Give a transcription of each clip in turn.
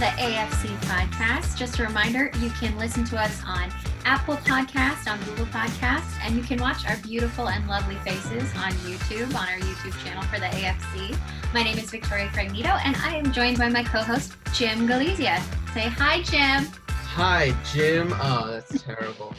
the AFC Podcast. Just a reminder, you can listen to us on Apple Podcast, on Google Podcast, and you can watch our beautiful and lovely faces on YouTube, on our YouTube channel for the AFC. My name is Victoria Fragnito, and I am joined by my co-host, Jim Galizia. Say hi, Jim. Hi, Jim. Oh, that's terrible.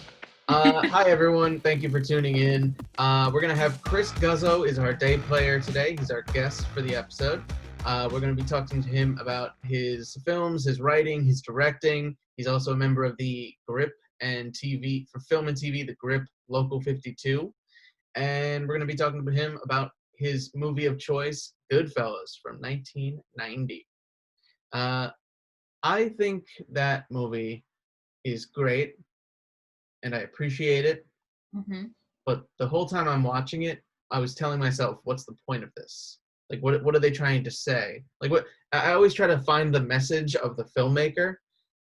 Hi, everyone. Thank you for tuning in. We're going to have Chris Guzzo is our day player today. He's our guest for the episode. We're going to be talking to him about his films, his writing, his directing. He's also a member of the Grip and TV, for film and TV, the Grip Local 52. And we're going to be talking to him about his movie of choice, Goodfellas, from 1990. I think that movie is great, and I appreciate it. Mm-hmm. But the whole time I'm watching it, I was telling myself, what's the point of this? Like, what are they trying to say? Like, what I always try to find the message of the filmmaker,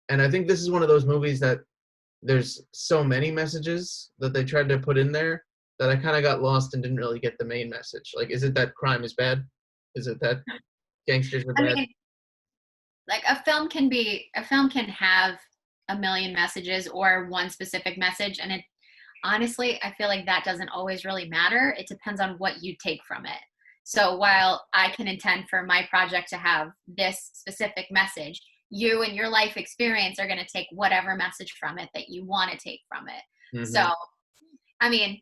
and I think this is one of those movies that there's so many messages that they tried to put in there that I kind of got lost and didn't really get the main message. Like, is it that crime is bad? Is it that gangsters are bad? I mean, like a film can have a million messages or one specific message, and it honestly, I feel like that doesn't always really matter. It depends on what you take from it. So while I can intend for my project to have this specific message, you and your life experience are going to take whatever message from it that you want to take from it. Mm-hmm. So, I mean,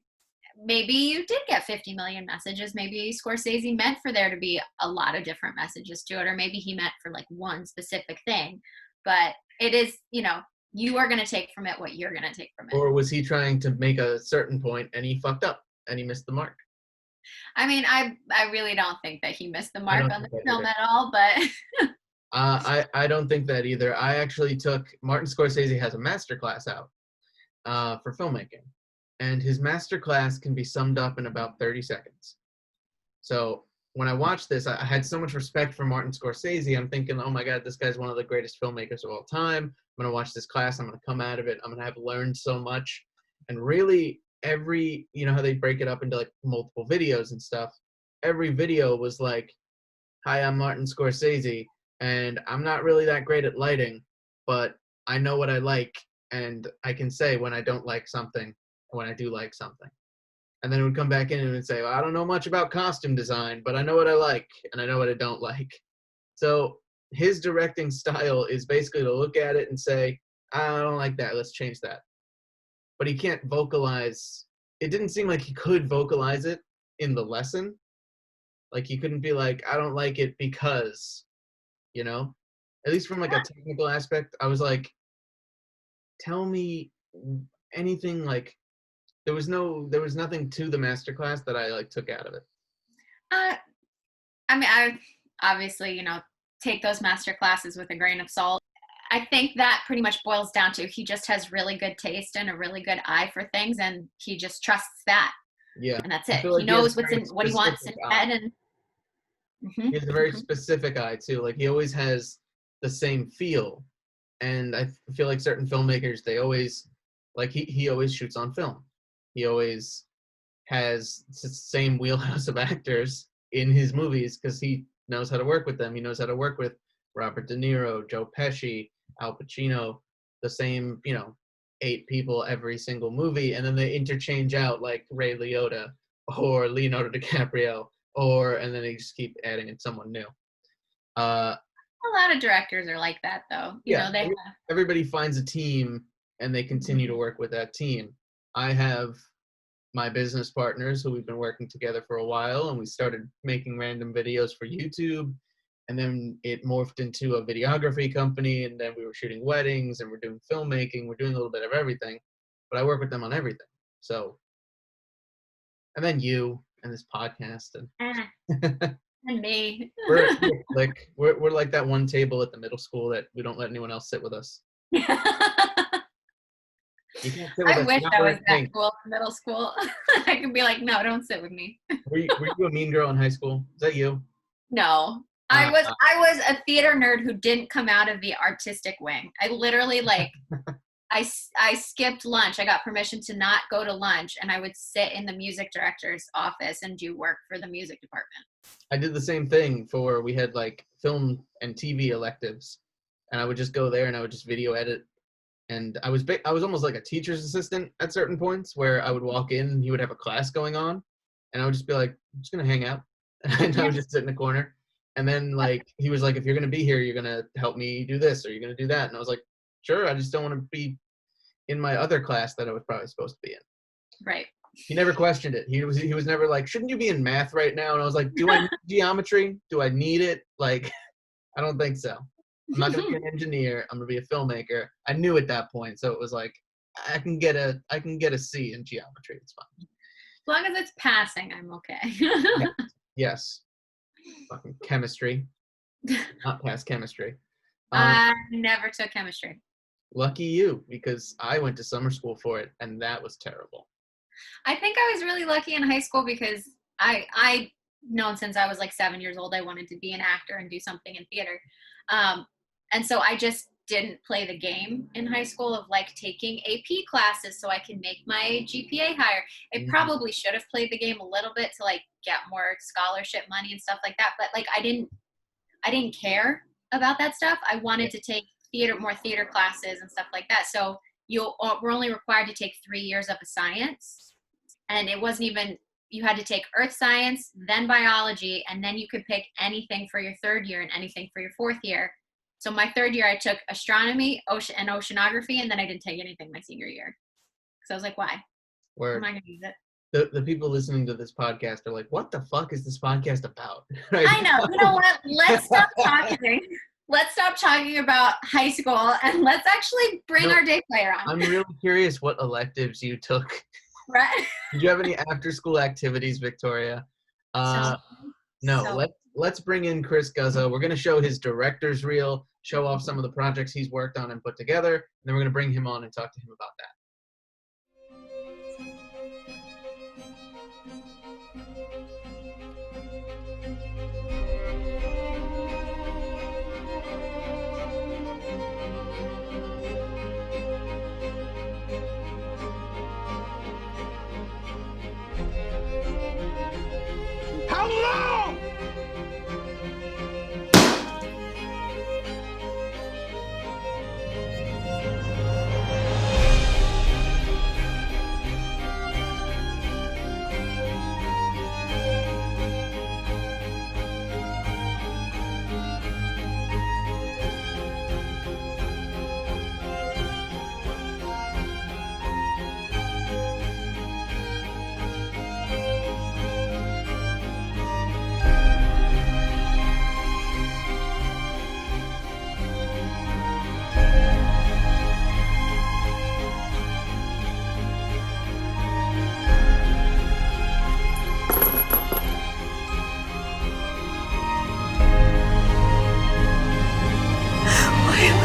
maybe you did get 50 million messages. Maybe Scorsese meant for there to be a lot of different messages to it, or maybe he meant for like one specific thing. But it is, you are going to take from it what you're going to take from it. Or was he trying to make a certain point and he fucked up and he missed the mark? I mean, I really don't think that he missed the mark on the film at all, but... I don't think that either. I actually Martin Scorsese has a masterclass out for filmmaking, and his masterclass can be summed up in about 30 seconds. So when I watched this, I had so much respect for Martin Scorsese. I'm thinking, oh my God, this guy's one of the greatest filmmakers of all time. I'm going to watch this class. I'm going to come out of it. I'm going to have learned so much. And really, how they break it up into like multiple videos and stuff. Every video was like, hi, I'm Martin Scorsese, and I'm not really that great at lighting, but I know what I like, and I can say when I don't like something and when I do like something. And then it would come back in and it would say, well, I don't know much about costume design, but I know what I like and I know what I don't like. So his directing style is basically to look at it and say, I don't like that, let's change that. But he can't vocalize. It didn't seem like he could vocalize it in the lesson. Like he couldn't be like, I don't like it because, at least from like a technical aspect, I was like, tell me anything. Like there was nothing to the masterclass that I like took out of it. I mean, I obviously, take those master classes with a grain of salt. I think that pretty much boils down to he just has really good taste and a really good eye for things, and he just trusts that. Yeah. And that's it. Like he knows what he wants in head, and he has a very specific eye too. Like he always has the same feel. And I feel like certain filmmakers, they always he always shoots on film. He always has the same wheelhouse of actors in his movies because he knows how to work with them. He knows how to work with Robert De Niro, Joe Pesci, Al Pacino, the same, 8 people every single movie, and then they interchange out like Ray Liotta or Leonardo DiCaprio, and then they just keep adding in someone new. A lot of directors are like that, though. Everybody finds a team and they continue to work with that team. I have my business partners who we've been working together for a while, and we started making random videos for YouTube. And then it morphed into a videography company, and then we were shooting weddings, and we're doing filmmaking. We're doing a little bit of everything, but I work with them on everything. So, and then you and this podcast, and me. we're like that one table at the middle school that we don't let anyone else sit with us. I wish I was that cool in middle school. I could be like, no, don't sit with me. Were you a mean girl in high school? Is that you? No. I was a theater nerd who didn't come out of the artistic wing. I literally I skipped lunch. I got permission to not go to lunch, and I would sit in the music director's office and do work for the music department. I did the same thing we had like film and TV electives, and I would just go there and I would just video edit. And I was almost like a teacher's assistant at certain points where I would walk in and he would have a class going on, and I would just be like, I'm just gonna hang out, and I would just sit in the corner. And then like he was like, if you're gonna be here, you're gonna help me do this or you're gonna do that. And I was like, sure. I just don't want to be in my other class that I was probably supposed to be in. Right. He never questioned it. He was never like, shouldn't you be in math right now? And I was like, do I need geometry? Do I need it? Like, I don't think so. I'm not gonna be an engineer. I'm gonna be a filmmaker. I knew at that point, so it was like, I can get a C in geometry. It's fine. As long as it's passing, I'm okay. Yes. Fucking chemistry. Not pass chemistry. I never took chemistry. Lucky you, because I went to summer school for it, and that was terrible. I think I was really lucky in high school because I known since I was like 7 years old I wanted to be an actor and do something in theater. And so I just didn't play the game in high school of like taking AP classes so I can make my GPA higher. I probably should have played the game a little bit to like get more scholarship money and stuff like that. But like I didn't care about that stuff. I wanted to take more theater classes and stuff like that. So we're only required to take 3 years of a science. And it wasn't even, you had to take earth science, then biology, and then you could pick anything for your third year and anything for your fourth year. So my third year, I took astronomy, and oceanography, and then I didn't take anything my senior year. So I was like, why? Where am I going to use it? the people listening to this podcast are like, what the fuck is this podcast about? I know. You know what? Let's stop talking. Let's stop talking about high school and let's actually bring our day player on. I'm really curious what electives you took. Right. Did you have any after-school activities, Victoria? No. Let's bring in Chris Guzzo. We're going to show his director's reel, show off some of the projects he's worked on and put together, and then we're going to bring him on and talk to him about that. How long?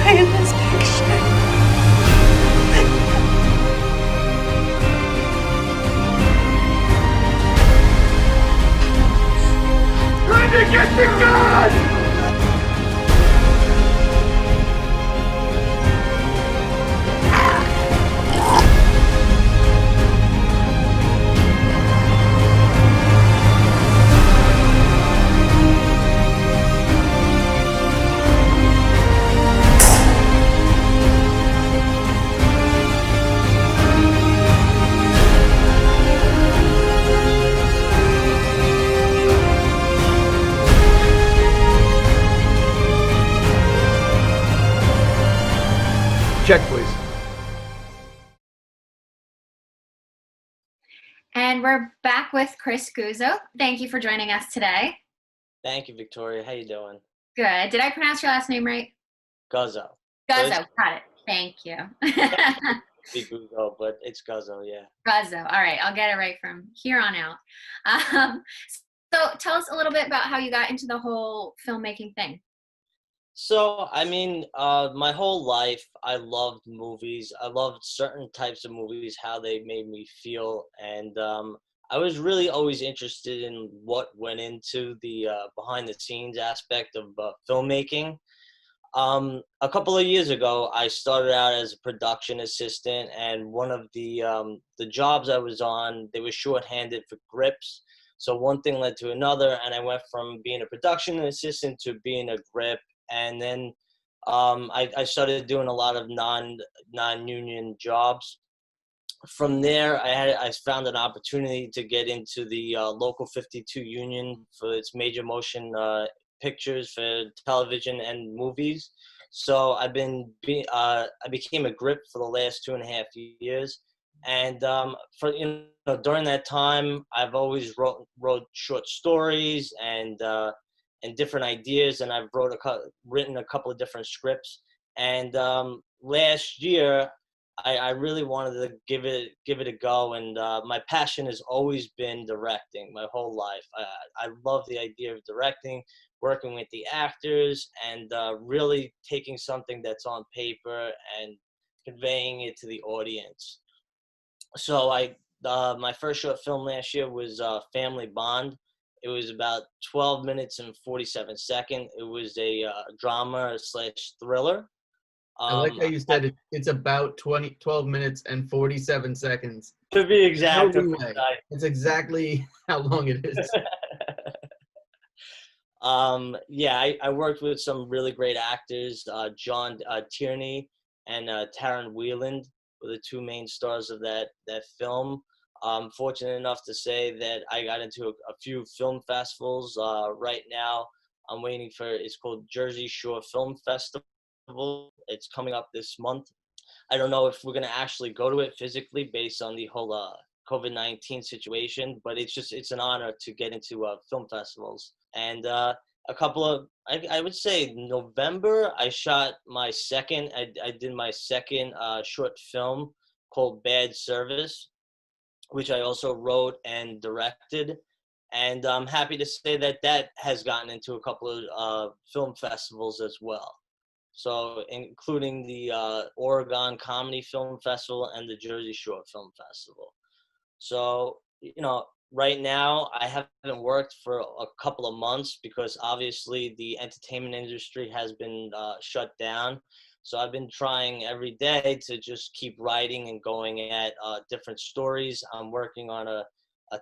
In this picture. Brenda, get the gun! Check, please. And we're back with Chris Guzzo. Thank you for joining us today. Thank you, Victoria. How you doing? Good. Did I pronounce your last name right? Guzzo. Guzzo. Got it. Thank you. Big Guzzo, but it's Guzzo, yeah. Guzzo. All right. I'll get it right from here on out. So tell us a little bit about how you got into the whole filmmaking thing. So, I mean, my whole life, I loved movies. I loved certain types of movies, how they made me feel. And I was really always interested in what went into the behind-the-scenes aspect of filmmaking. A couple of years ago, I started out as a production assistant, and one of the jobs I was on, they were shorthanded for grips. So one thing led to another, and I went from being a production assistant to being a grip. And then I started doing a lot of non-union jobs. From there, I found an opportunity to get into the local 52 union for its major motion pictures for television and movies. So I became a grip for the last 2.5 years, and during that time, I've always wrote short stories and different ideas, and I've written a couple of different scripts. And last year, I really wanted to give it a go, and my passion has always been directing my whole life. I love the idea of directing, working with the actors, and really taking something that's on paper and conveying it to the audience. So my first short film last year was Family Bond. It was about 12 minutes and 47 seconds. It was a drama / thriller. I like how you said it's about 12 minutes and 47 seconds. To be exact. No way. It's exactly how long it is. I worked with some really great actors. John Tierney and Taron Wieland were the two main stars of that film. I'm fortunate enough to say that I got into a few film festivals. Right now, I'm waiting for, it's called Jersey Shore Film Festival. It's coming up this month. I don't know if we're going to actually go to it physically based on the whole COVID-19 situation, but it's an honor to get into film festivals. And I would say November, I shot my second, I did my second short film called Bad Service, which I also wrote and directed. And I'm happy to say that has gotten into a couple of film festivals as well. So including the Oregon Comedy Film Festival and the Jersey Shore Film Festival. So, right now I haven't worked for a couple of months because obviously the entertainment industry has been shut down. So I've been trying every day to just keep writing and going at different stories. I'm working on a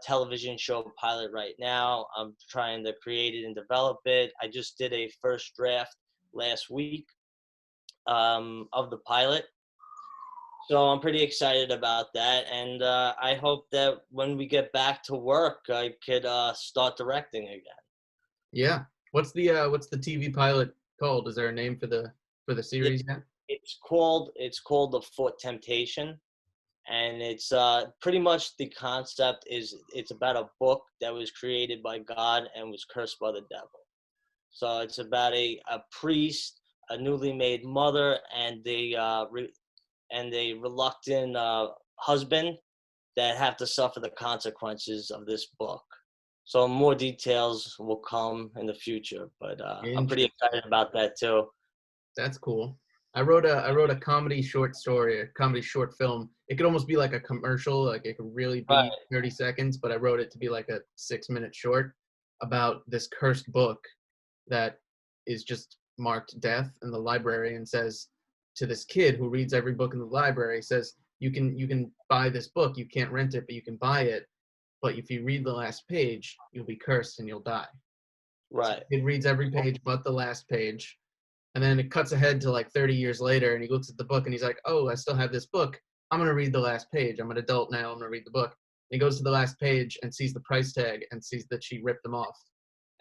television show pilot right now. I'm trying to create it and develop it. I just did a first draft last week of the pilot. So I'm pretty excited about that, and I hope that when we get back to work, I could start directing again. Yeah. What's the TV pilot called? Is there a name for the series yet? It's called The Fort Temptation, and it's pretty much the concept is it's about a book that was created by God and was cursed by the devil. So it's about a priest, a newly made mother, and a reluctant husband that have to suffer the consequences of this book. So more details will come in the future, but I'm pretty excited about that too. That's cool. I wrote a comedy short story, a comedy short film. It could almost be like a commercial, like it could really be 30 seconds, but I wrote it to be like a 6-minute short about this cursed book that is just marked death, and the librarian says to this kid who reads every book in the library, says, you can buy this book, you can't rent it, but you can buy it, but if you read the last page, you'll be cursed and you'll die. Right. So it reads every page but the last page, and then it cuts ahead to like 30 years later, and he looks at the book and he's like, oh, I still have this book, I'm going to read the last page, I'm an adult now, I'm going to read the book. And he goes to the last page and sees the price tag and sees that she ripped them off,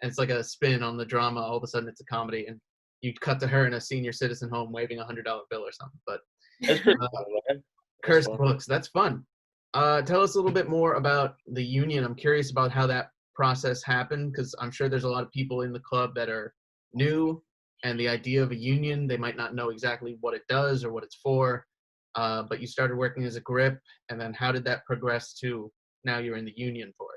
and it's like a spin on the drama. All of a sudden it's a comedy, and you cut to her in a senior citizen home waving $100 bill or something. But That's pretty fun, man. cursed books, that's fun. Tell us a little bit more about the union. I'm curious about how that process happened, because I'm sure there's a lot of people in the club that are new, and the idea of a union, they might not know exactly what it does or what it's for, but you started working as a grip, and then how did that progress to now you're in the union for it?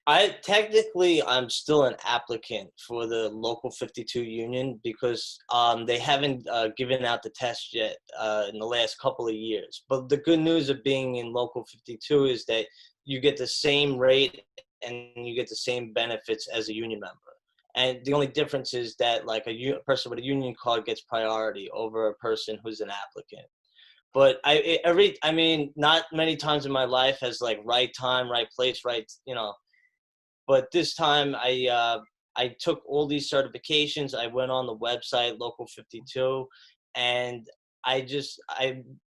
I'm still an applicant for the local 52 union because they haven't given out the test yet in the last couple of years. But the good news of being in local 52 is that you get the same rate and you get the same benefits as a union member. And the only difference is that like a person with a union card gets priority over a person who's an applicant. But not many times in my life has like right time, right place, right, But this time I I took all these certifications. I went on the website, Local 52, and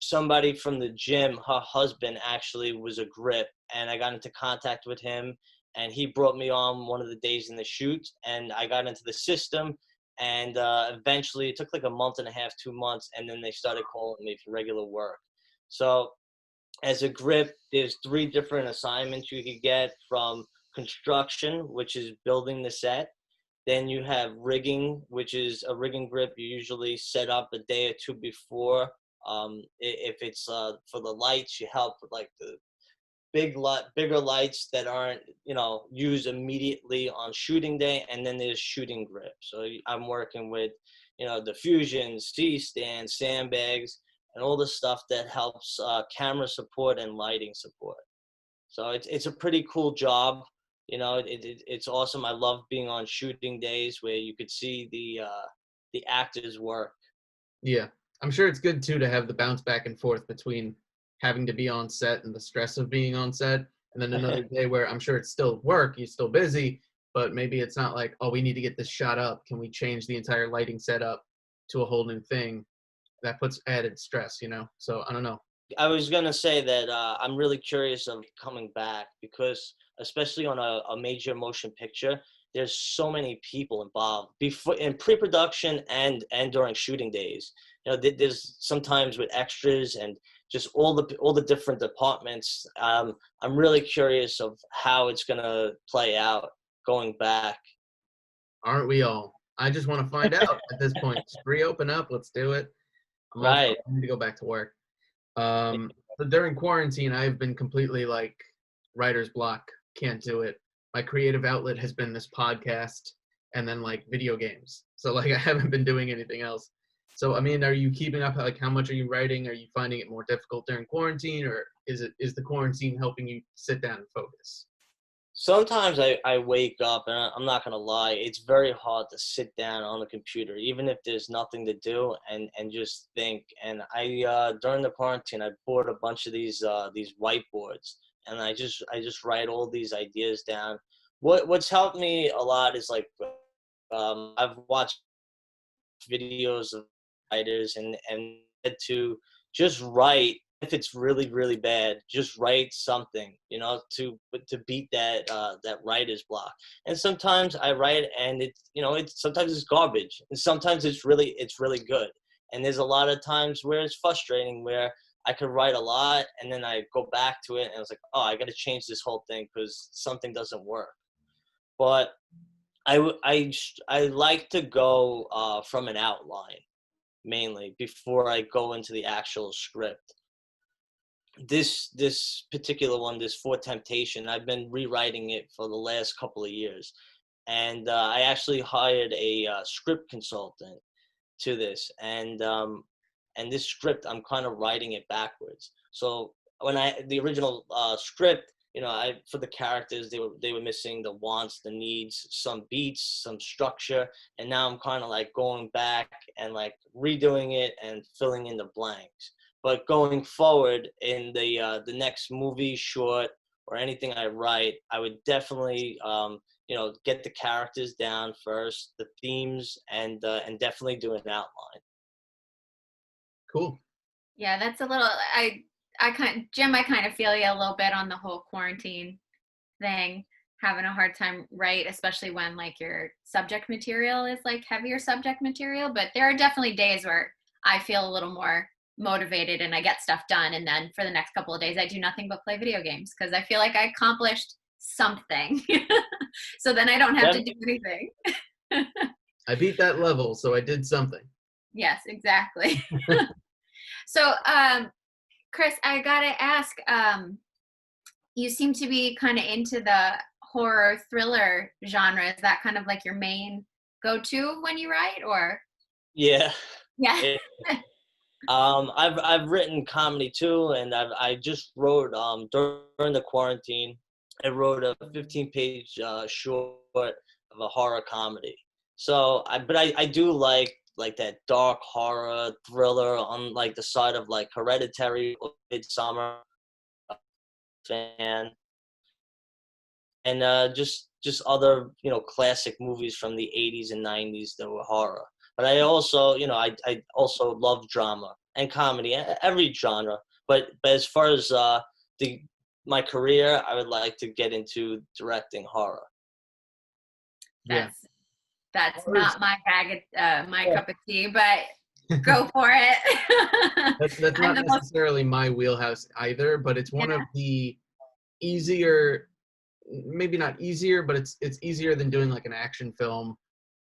somebody from the gym, her husband actually was a grip, and I got into contact with him, and he brought me on one of the days in the shoot, and I got into the system, and eventually it took like a month and a half, 2 months, and then they started calling me for regular work. So as a grip, there's 3 different assignments you could get, from construction, which is building the set. Then you have rigging, which is a rigging grip. You usually set up a day or 2 before. If it's for the lights, you help with like the bigger lights that aren't, used immediately on shooting day. And then there's shooting grip. So I'm working with, diffusions, C-stands, sandbags, and all the stuff that helps camera support and lighting support. So it's a pretty cool job. It's awesome. I love being on shooting days where you could see the actors work. Yeah, I'm sure it's good too to have the bounce back and forth between having to be on set and the stress of being on set, and then another day where I'm sure it's still work, you're still busy, but maybe it's not like, oh, we need to get this shot up. Can we change the entire lighting setup to a whole new thing? That puts added stress, So I don't know. I was going to say that I'm really curious of coming back because, especially on a major motion picture, there's so many people involved before in pre-production and during shooting days. There's sometimes with extras and just all the different departments. I'm really curious of how it's going to play out going back. Aren't we all? I just want to find out at this point. Just reopen up. Let's do it. Right. I need to go back to work. So during quarantine, I've been completely like writer's block. Can't do it. My creative outlet has been this podcast and then like video games. So like I haven't been doing anything else. So I mean, are you keeping up? Like, how much are you writing? Are you finding it more difficult during quarantine, or is the quarantine helping you sit down and focus? Sometimes I wake up, and I'm not going to lie, it's very hard to sit down on the computer, even if there's nothing to do, and just think. And during the quarantine, I bought a bunch of these whiteboards, and I just write all these ideas down. What's helped me a lot is like I've watched videos of writers and to just write. If it's really, really bad, just write something, to beat that writer's block. And sometimes I write and sometimes it's garbage, and sometimes it's really good. And there's a lot of times where it's frustrating, where I could write a lot and then I go back to it and it's like, oh, I got to change this whole thing because something doesn't work. But I like to go from an outline mainly before I go into the actual script. This particular one, this For Temptation, I've been rewriting it for the last couple of years, and I actually hired a script consultant to this, and this script I'm kind of writing it backwards. So when the original script, for the characters, they were missing the wants, the needs, some beats, some structure, and now I'm kind of like going back and like redoing it and filling in the blanks. But going forward in the next movie, short, or anything I write, I would definitely get the characters down first, the themes, and definitely do an outline. Cool. Yeah, that's a little. Jim, I kind of feel you a little bit on the whole quarantine thing, having a hard time, right? Especially when like your subject material is like heavier subject material. But there are definitely days where I feel a little more motivated and I get stuff done, and then for the next couple of days I do nothing but play video games because I feel like I accomplished something. So then I don't have to do anything. I beat that level, so I did something. Yes, exactly. So Chris, I gotta ask, you seem to be kind of into the horror thriller genre. Is that kind of like your main go-to when you write, or? Yeah. I've written comedy too, and I just wrote during the quarantine. I wrote a 15-page short of a horror comedy. So I do like that dark horror thriller on like the side of like Hereditary or Midsummer fan, and just just other, classic movies from the 80s and 90s that were horror. But I also, I also love drama and comedy, every genre. But as far as my career, I would like to get into directing horror. That's not my bag of my cup of tea, but go for it. That's not necessarily my wheelhouse either, but it's one of the easier, maybe not easier, but it's easier than doing like an action film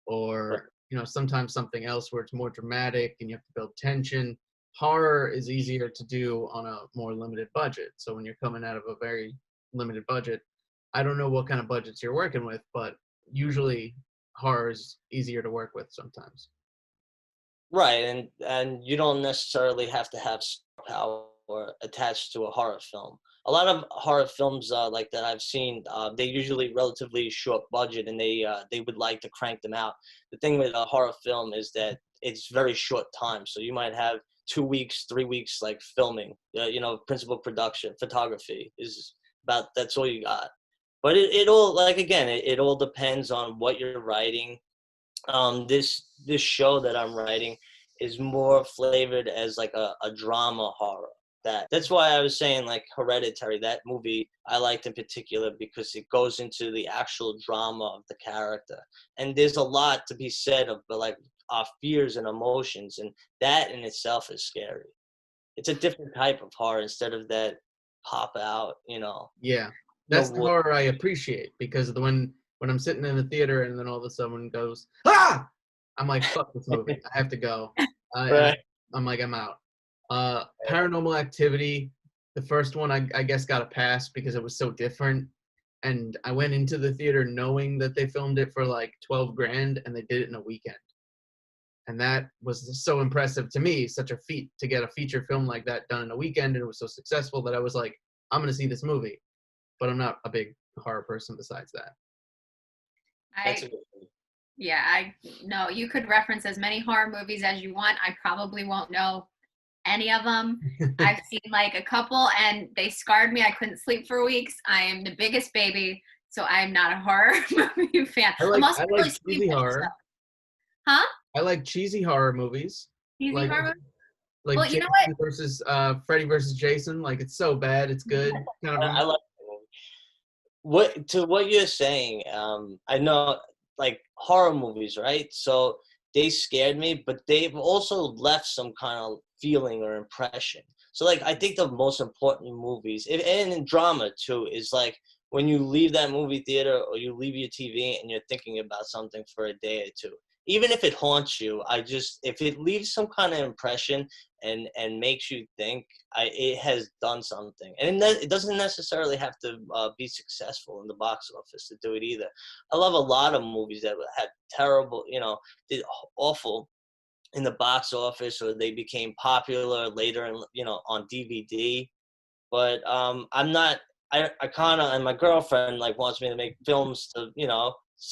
or sometimes something else where it's more dramatic and you have to build tension. Horror is easier to do on a more limited budget. So when you're coming out of a very limited budget, I don't know what kind of budgets you're working with, but usually horror is easier to work with sometimes. Right, and you don't necessarily have to have star power attached to a horror film. A lot of horror films like that I've seen, they usually relatively short budget, and they would like to crank them out. The thing with a horror film is that it's very short time, so you might have 2 weeks, 3 weeks like filming. Principal production, photography is about, that's all you got. But it all, like, again, it all depends on what you're writing. This show that I'm writing is more flavored as like a drama horror. That's why I was saying, like, Hereditary, that movie I liked in particular because it goes into the actual drama of the character. And there's a lot to be said of like our fears and emotions, and that in itself is scary. It's a different type of horror instead of that pop out, Yeah, that's the horror I appreciate, because when I'm sitting in the theater and then all of a sudden someone goes, ah! I'm like, fuck this movie. I have to go. Right. I'm like, I'm out. Paranormal Activity, the first one, I guess got a pass because it was so different. And I went into the theater knowing that they filmed it for like $12,000 and they did it in a weekend. And that was so impressive to me, such a feat to get a feature film like that done in a weekend. And it was so successful that I was like, I'm going to see this movie. But I'm not a big horror person besides that. No, you could reference as many horror movies as you want. I probably won't know any of them. I've seen like a couple and they scarred me. I couldn't sleep for weeks. I am the biggest baby, so I'm not a horror movie fan. I like cheesy horror. Stuff. Huh? I like cheesy horror movies. Cheesy horror? Like well, Jason versus Freddy versus Jason. Like, it's so bad, it's good. Kind of I like what you're saying. I know, like, horror movies, right? So they scared me, but they've also left some kind of feeling or impression. So, like, I think the most important movies, and in drama too, is like when you leave that movie theater or you leave your TV and you're thinking about something for a day or two. Even if it haunts you, if it leaves some kind of impression and makes you think, it has done something. And it doesn't necessarily have to be successful in the box office to do it either. I love a lot of movies that had terrible, did awful in the box office, or they became popular later, on DVD. But I'm not. I kind of, and my girlfriend like wants me to make films to,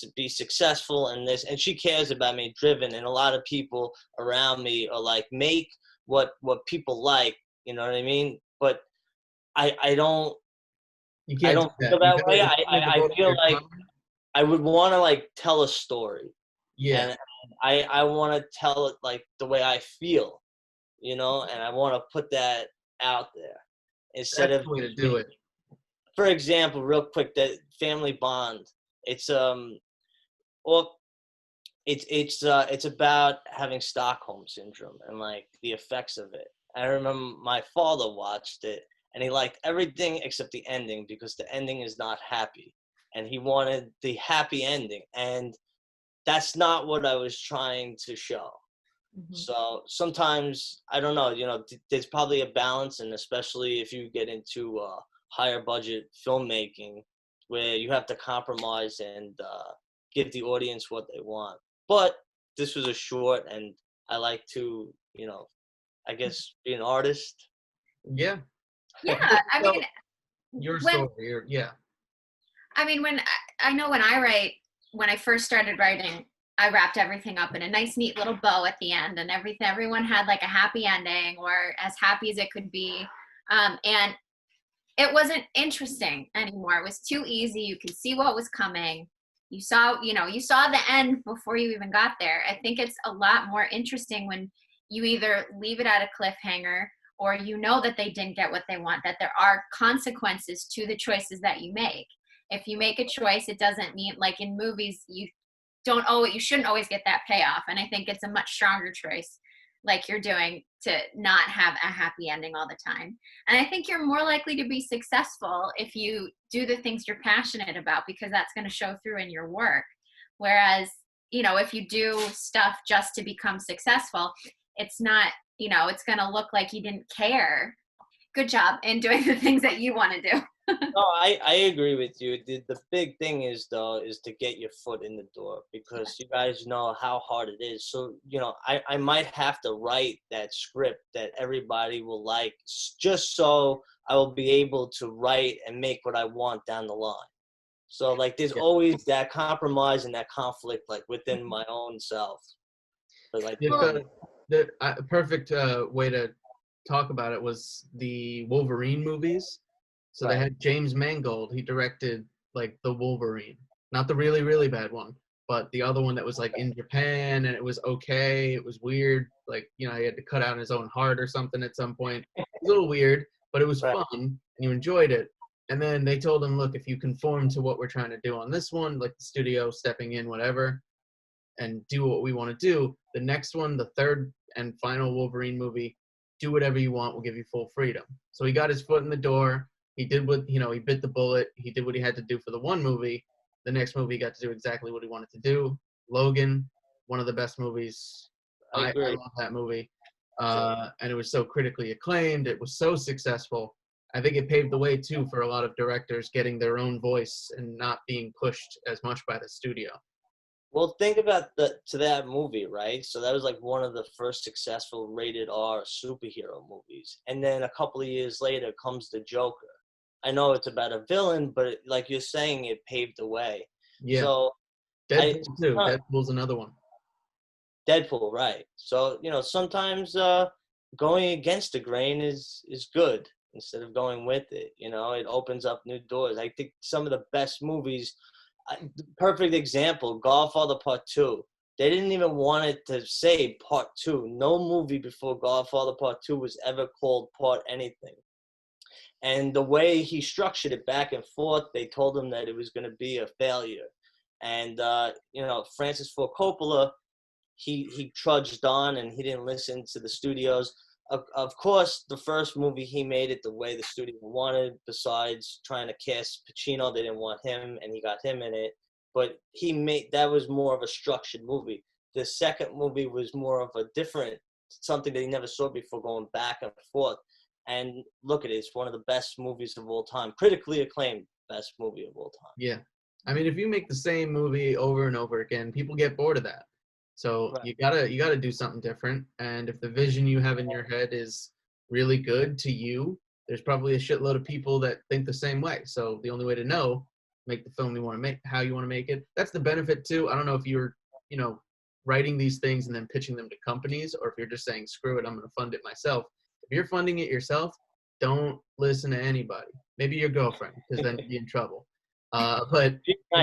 to be successful in this, and she cares about me, driven, and a lot of people around me are like, make what people like, you know what I mean? But I don't feel that way. I feel like I would want to like tell a story. Yeah. And I want to tell it like the way I feel, and I want to put that out there instead That's of the way to do it. For example, real quick, that Family Bond. It's it's about having Stockholm syndrome and like the effects of it. I remember my father watched it and he liked everything except the ending because the ending is not happy, and he wanted the happy ending, and that's not what I was trying to show. Mm-hmm. So sometimes, I don't know, there's probably a balance, and especially if you get into higher budget filmmaking where you have to compromise and give the audience what they want. But this was a short, and I like to, I guess, be an artist. Yeah. Yeah, I mean, your story, yeah. I mean, when I first started writing, I wrapped everything up in a nice, neat little bow at the end, and everyone had like a happy ending, or as happy as it could be. And it wasn't interesting anymore. It was too easy. You could see what was coming. you saw the end before you even got there. I think it's a lot more interesting when you either leave it at a cliffhanger or that they didn't get what they want, that there are consequences to the choices that you make. If you make a choice, it doesn't mean, like in movies, you shouldn't always get that payoff. And I think it's a much stronger choice, like you're doing, to not have a happy ending all the time. And I think you're more likely to be successful if you do the things you're passionate about, because that's going to show through in your work. Whereas, if you do stuff just to become successful, it's not, it's going to look like you didn't care. Good job in doing the things that you want to do. No, I agree with you. The big thing is to get your foot in the door, because you guys know how hard it is. So, I might have to write that script that everybody will like, just so I will be able to write and make what I want down the line. So, like, there's always that compromise and that conflict, like, within my own self. But, like, the perfect way to talk about it was the Wolverine movies. So They had James Mangold. He directed like the Wolverine, not the really, really bad one, but the other one that was like in Japan, and it was okay. It was weird. Like, he had to cut out his own heart or something at some point. It was a little weird, but it was fun and you enjoyed it. And then they told him, look, if you conform to what we're trying to do on this one, like the studio stepping in, whatever, and do what we want to do, the next one, the third and final Wolverine movie, do whatever you want. We'll give you full freedom. So he got his foot in the door. He did what, he bit the bullet. He did what he had to do for the one movie. The next movie, he got to do exactly what he wanted to do. Logan, one of the best movies. I love that movie. And it was so critically acclaimed. It was so successful. I think it paved the way, too, for a lot of directors getting their own voice and not being pushed as much by the studio. Well, think about that movie, right? So that was like one of the first successful rated R superhero movies. And then a couple of years later comes The Joker. I know it's about a villain, but like you're saying, it paved the way. Yeah. So Deadpool too. Deadpool's another one. Deadpool, right. So, sometimes going against the grain is good instead of going with it. It opens up new doors. I think some of the best movies, perfect example, Godfather Part 2. They didn't even want it to say Part 2. No movie before Godfather Part 2 was ever called Part anything. And the way he structured it back and forth, they told him that it was going to be a failure. And, Francis Ford Coppola, he trudged on and he didn't listen to the studios. Of course, the first movie, he made it the way the studio wanted. Besides trying to cast Pacino, they didn't want him, and he got him in it. But that was more of a structured movie. The second movie was more of a different, something that he never saw before, going back and forth. And look at it, it's one of the best movies of all time, critically acclaimed best movie of all time. Yeah. I mean, if you make the same movie over and over again, people get bored of that. So you gotta do something different. And if the vision you have in your head is really good to you, there's probably a shitload of people that think the same way. So the only way to know, make the film you want to make, how you want to make it. That's the benefit too. I don't know if you're, writing these things and then pitching them to companies, or if you're just saying, screw it, I'm going to fund it myself. If you're funding it yourself, don't listen to anybody. Maybe your girlfriend, because then you'd be in trouble. But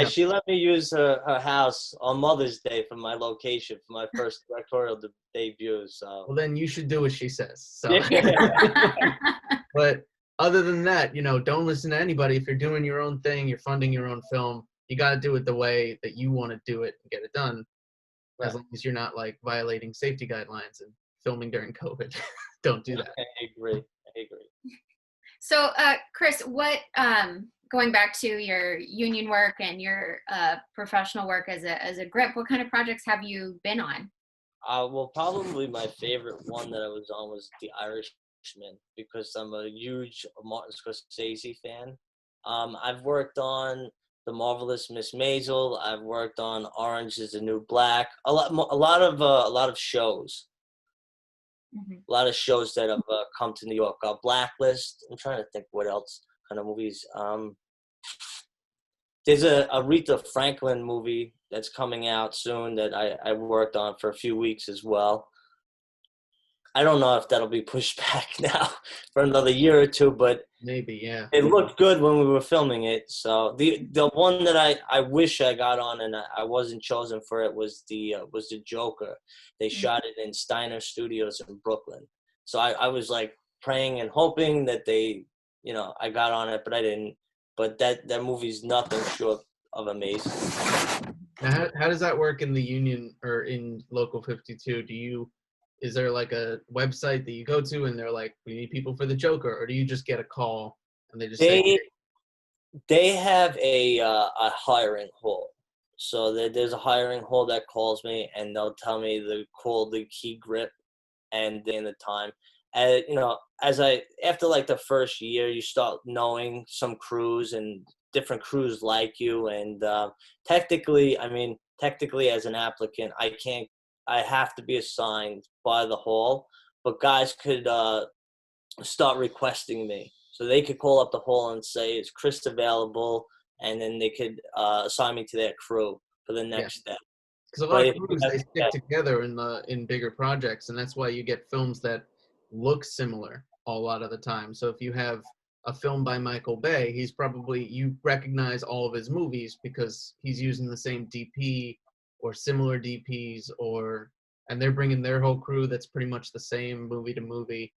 she let me use her house on Mother's Day for my location for my first directorial debut. So well, then you should do what she says. So, but other than that, don't listen to anybody. If you're doing your own thing, you're funding your own film, you got to do it the way that you want to do it and get it done. Right. As long as you're not like violating safety guidelines and filming during COVID. Don't do that. I agree. So, Chris, what going back to your union work and your professional work as a grip, what kind of projects have you been on? Well, probably my favorite one that I was on was The Irishman, because I'm a huge Martin Scorsese fan. I've worked on The Marvelous Miss Maisel. I've worked on Orange Is the New Black. A lot of shows. Mm-hmm. A lot of shows that have come to New York. Blacklist. I'm trying to think what else kind of movies. There's a Aretha Franklin movie that's coming out soon that I worked on for a few weeks as well. I don't know if that'll be pushed back now for another year or two, but Maybe, yeah. it looked good when we were filming it. So the one that I wish I got on and I wasn't chosen for it was the Joker. They shot it in Steiner Studios in Brooklyn. So I was like praying and hoping that they, I got on it, but I didn't. But that movie's nothing short of amazing. Now, how does that work in the union or in Local 52? Is there like a website that you go to and they're like, we need people for the Joker, or do you just get a call and they just say, They have a hiring hall. So there's a hiring hall that calls me and they'll tell me to call the key grip and the time. And after like the first year, you start knowing some crews and different crews like you. And technically as an applicant, I have to be assigned by the hall, but guys could start requesting me. So they could call up the hall and say, is Chris available? And then they could assign me to their crew for the next step. Because a lot of crews, they stick together in bigger projects, and that's why you get films that look similar a lot of the time. So if you have a film by Michael Bay, you recognize all of his movies because he's using the same DP or similar DPs, and they're bringing their whole crew that's pretty much the same movie to movie.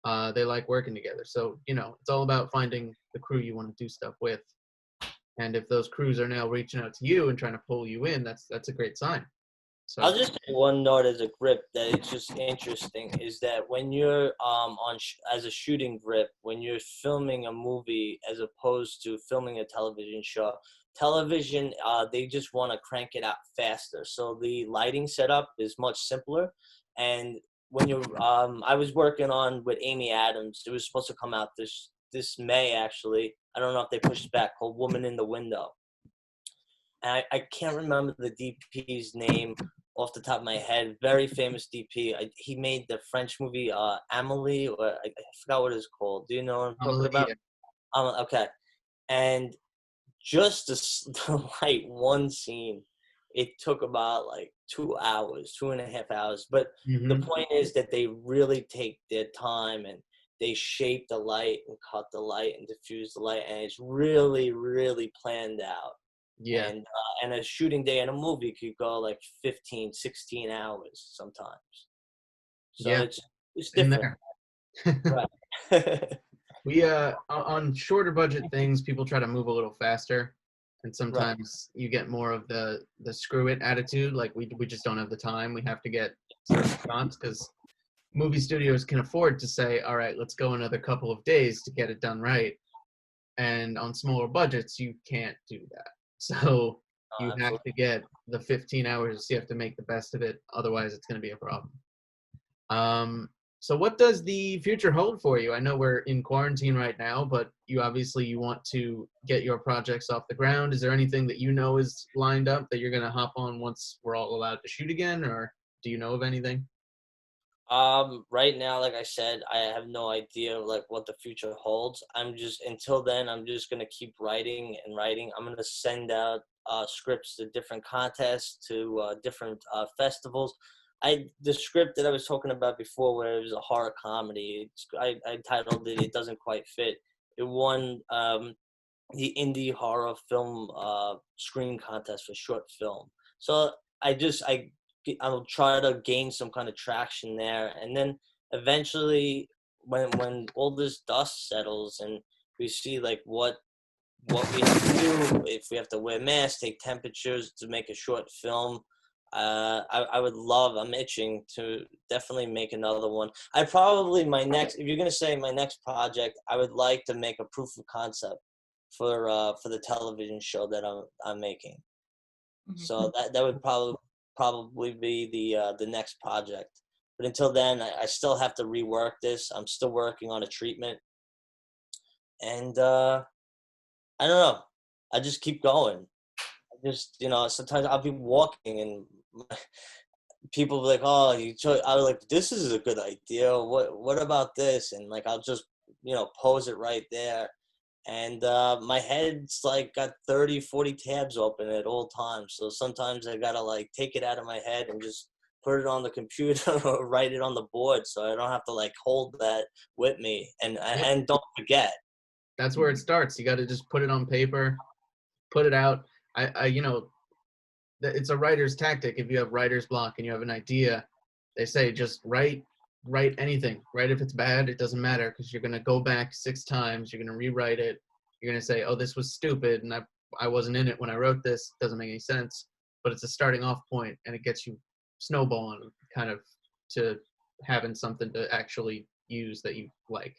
They like working together. So, it's all about finding the crew you want to do stuff with. And if those crews are now reaching out to you and trying to pull you in, that's a great sign. So I'll just say one note as a grip that it's just interesting is that when you're as a shooting grip, when you're filming a movie as opposed to filming a television show, television, they just want to crank it out faster. So the lighting setup is much simpler. And when I was working on with Amy Adams, it was supposed to come out this May, actually. I don't know if they pushed it back, called Woman in the Window. And I can't remember the DP's name off the top of my head. Very famous DP. He made the French movie Amélie, or I forgot what it's called. Do you know what I'm talking about? Okay. And just to light one scene, it took about like 2 hours, 2.5 hours. But the point is that they really take their time and they shape the light and cut the light and diffuse the light, and it's really, really planned out. Yeah. And a shooting day in a movie could go like 15, 16 hours sometimes. So it's different. Right. We on shorter budget things, people try to move a little faster, and sometimes you get more of the screw it attitude. Like we just don't have the time. We have to get certain shots because movie studios can afford to say, all right, let's go another couple of days to get it done right. And on smaller budgets, you can't do that. So you have to get the 15 hours. You have to make the best of it. Otherwise, it's going to be a problem. So what does the future hold for you? I know we're in quarantine right now, but you want to get your projects off the ground. Is there anything that is lined up that you're going to hop on once we're all allowed to shoot again, or do you know of anything? Right now, like I said, I have no idea like what the future holds. Until then, I'm just going to keep writing and writing. I'm going to send out scripts to different contests, to different festivals. The script that I was talking about before, where it was a horror comedy, I titled it, It Doesn't Quite Fit. It won the Indie Horror Film Screen Contest for short film. So I'll try to gain some kind of traction there. And then eventually, when all this dust settles and we see like what we have to do, if we have to wear masks, take temperatures to make a short film, I'm itching to definitely make another one. If you're going to say my next project, I would like to make a proof of concept for the television show that I'm making. Mm-hmm. So that would probably be the next project. But until then, I still have to rework this. I'm still working on a treatment. And I don't know. I just keep going. Sometimes I'll be walking and people will be like, oh, I was like, this is a good idea. What about this? And like, I'll just, pose it right there. And my head's like got 30, 40 tabs open at all times. So sometimes I got to like take it out of my head and just put it on the computer or write it on the board, so I don't have to like hold that with me. And don't forget. That's where it starts. You got to just put it on paper, put it out. It's a writer's tactic. If you have writer's block and you have an idea, they say just write anything. Write if it's bad, it doesn't matter, because you're going to go back 6 times. You're going to rewrite it. You're going to say, oh, this was stupid, and I wasn't in it when I wrote this. It doesn't make any sense. But it's a starting off point, and it gets you snowballing kind of to having something to actually use that you like.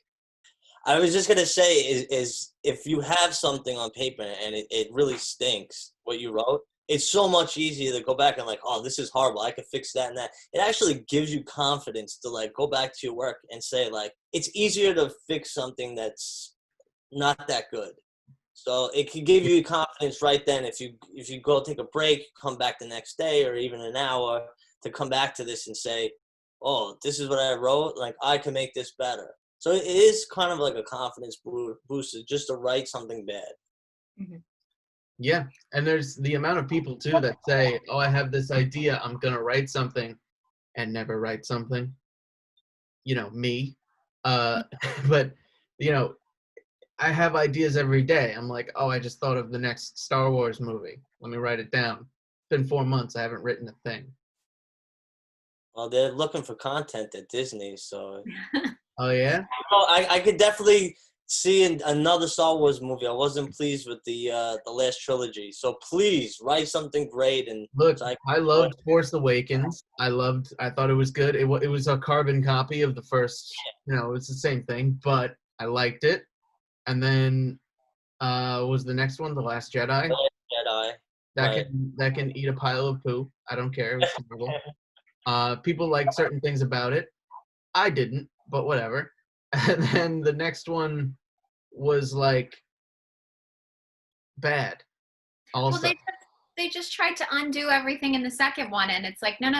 I was just gonna say is if you have something on paper and it really stinks what you wrote, it's so much easier to go back and like, oh, this is horrible. I could fix that and that. It actually gives you confidence to like go back to your work and say like, it's easier to fix something that's not that good. So it can give you confidence right then if you go take a break, come back the next day or even an hour to come back to this and say, oh, this is what I wrote. Like I can make this better. So it is kind of like a confidence booster just to write something bad. Mm-hmm. Yeah, and there's the amount of people too that say, oh, I have this idea, I'm gonna write something, and never write something. Me. But I have ideas every day. I'm like, oh, I just thought of the next Star Wars movie. Let me write it down. It's been 4 months, I haven't written a thing. Well, they're looking for content at Disney, so. Oh yeah? I could definitely see another Star Wars movie. I wasn't pleased with the last trilogy, so please write something great. And look, I loved Force Awakens. I thought it was good. It was a carbon copy of the first. It's the same thing, but I liked it. And then was the next one The Last Jedi? The Last Jedi. That can eat a pile of poo. I don't care. It was terrible. People like certain things about it. I didn't, but whatever. And then the next one was like bad. Also, well, they just tried to undo everything in the second one, and it's like, no.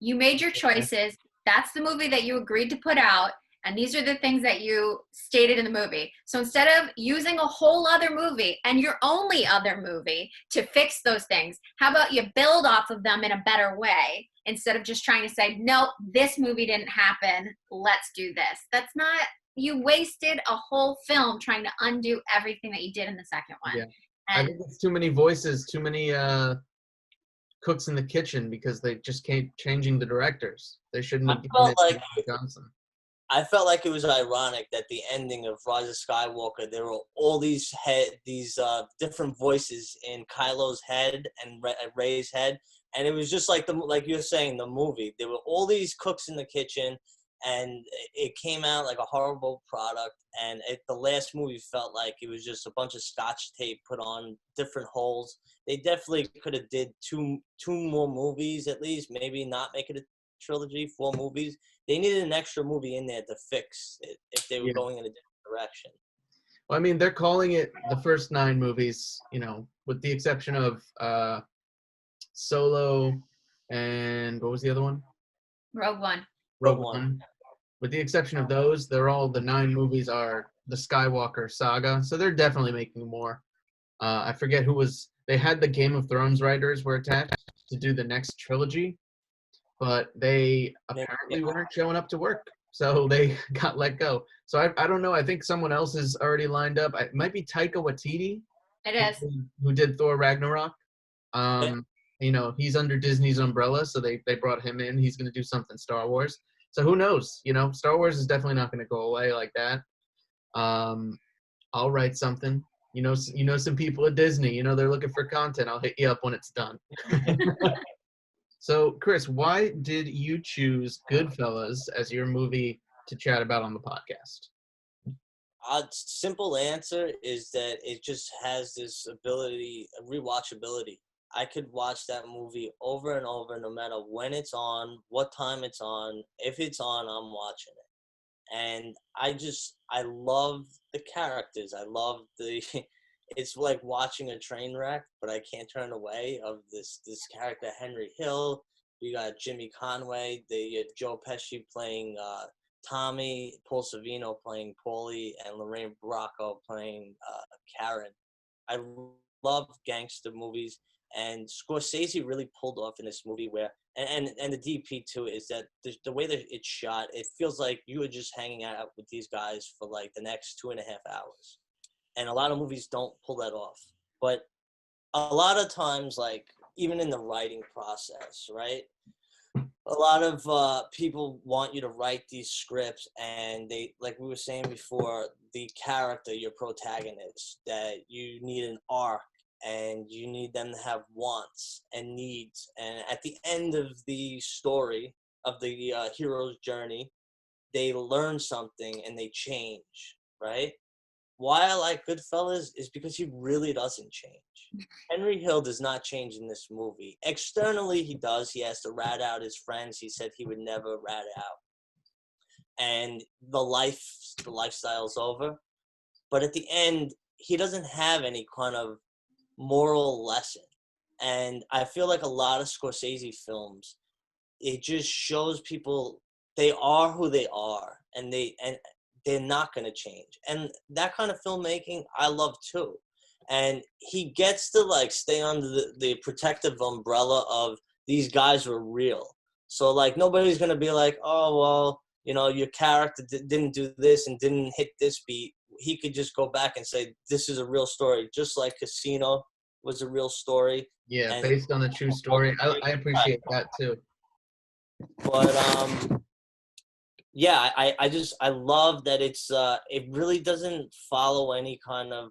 You made your choices. That's the movie that you agreed to put out, and these are the things that you stated in the movie. So instead of using a whole other movie and your only other movie to fix those things, how about you build off of them in a better way instead of just trying to say, no, this movie didn't happen, let's do this. That's not, you wasted a whole film trying to undo everything that you did in the second one. Yeah. And I think it's too many voices, too many cooks in the kitchen, because they just keep changing the directors. They shouldn't have given it to Johnson. I felt like it was ironic that the ending of Rise of Skywalker, there were all these different voices in Kylo's head and Rey's head, and it was just like like you're saying, the movie. There were all these cooks in the kitchen, and it came out like a horrible product. And the last movie felt like it was just a bunch of Scotch tape put on different holes. They definitely could have did two more movies at least, maybe not make it a trilogy, 4 movies. They needed an extra movie in there to fix it if they were going in a different direction. Well, I mean, they're calling it the first 9 movies, with the exception of Solo and what was the other one? Rogue One. Rogue One. With the exception of those, the 9 movies are the Skywalker saga, so they're definitely making more. I forget who was. They had the Game of Thrones writers were attached to do the next trilogy, but they apparently weren't showing up to work, so they got let go. So I don't know. I think someone else is already lined up. It might be Taika Waititi. It is. Who did Thor Ragnarok. He's under Disney's umbrella, so they brought him in. He's going to do something Star Wars. So who knows? Star Wars is definitely not going to go away like that. I'll write something. Some people at Disney, they're looking for content. I'll hit you up when it's done. So, Chris, why did you choose Goodfellas as your movie to chat about on the podcast? Simple answer is that it just has this ability, rewatchability. I could watch that movie over and over, no matter when it's on, what time it's on. If it's on, I'm watching it. And I love the characters. I love it's like watching a train wreck, but I can't turn away of this character, Henry Hill. You got Jimmy Conway, Joe Pesci playing Tommy, Paul Sorvino playing Paulie, and Lorraine Bracco playing Karen. I love gangster movies. And Scorsese really pulled off in this movie where, and the DP too, is that the way that it's shot, it feels like you were just hanging out with these guys for like the next 2.5 hours. And a lot of movies don't pull that off. But a lot of times, like, even in the writing process, right? A lot of people want you to write these scripts, and they, like we were saying before, the character, your protagonist, that you need an arc, and you need them to have wants and needs. And at the end of the story, of the hero's journey, they learn something and they change, right? Why I like Goodfellas is because he really doesn't change. Henry Hill does not change in this movie. Externally, he does. He has to rat out his friends. He said he would never rat out. And the lifestyle's over. But at the end, he doesn't have any kind of moral lesson. And I feel like a lot of Scorsese films, it just shows people they are who they are, and they're not going to change. And that kind of filmmaking I love too. And he gets to like stay under the protective umbrella of these guys were real. So like nobody's going to be like, oh, well, you know, your character didn't do this and didn't hit this beat. He could just go back and say, this is a real story, just like Casino was a real story. Yeah, and based on a true story. I appreciate that too. But yeah, I love that it's it really doesn't follow any kind of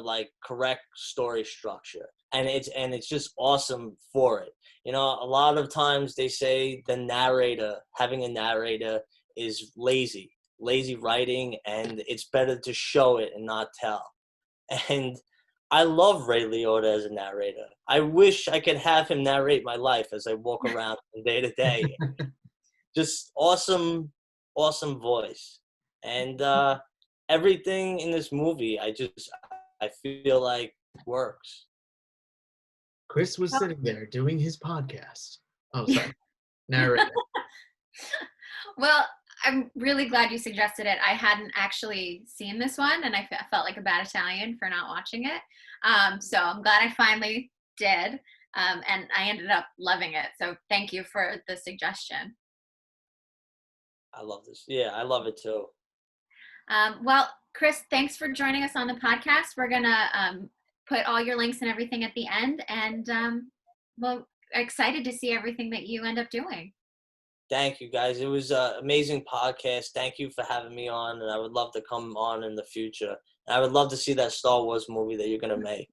like correct story structure, and it's just awesome for it. You know, a lot of times they say having a narrator is lazy writing, and it's better to show it and not tell. And I love Ray Liotta as a narrator. I wish I could have him narrate my life as I walk around from day to day. Just awesome voice. And everything in this movie, I feel like works. Chris was sitting there doing his podcast. Oh, sorry. Narrator. Well, I'm really glad you suggested it. I hadn't actually seen this one, and I felt like a bad Italian for not watching it. So I'm glad I finally did, and I ended up loving it. So thank you for the suggestion. I love this. Yeah, I love it too. Well, Chris, thanks for joining us on the podcast. We're going to put all your links and everything at the end, and well, excited to see everything that you end up doing. Thank you, guys. It was an amazing podcast. Thank you for having me on, and I would love to come on in the future. And I would love to see that Star Wars movie that you're going to make.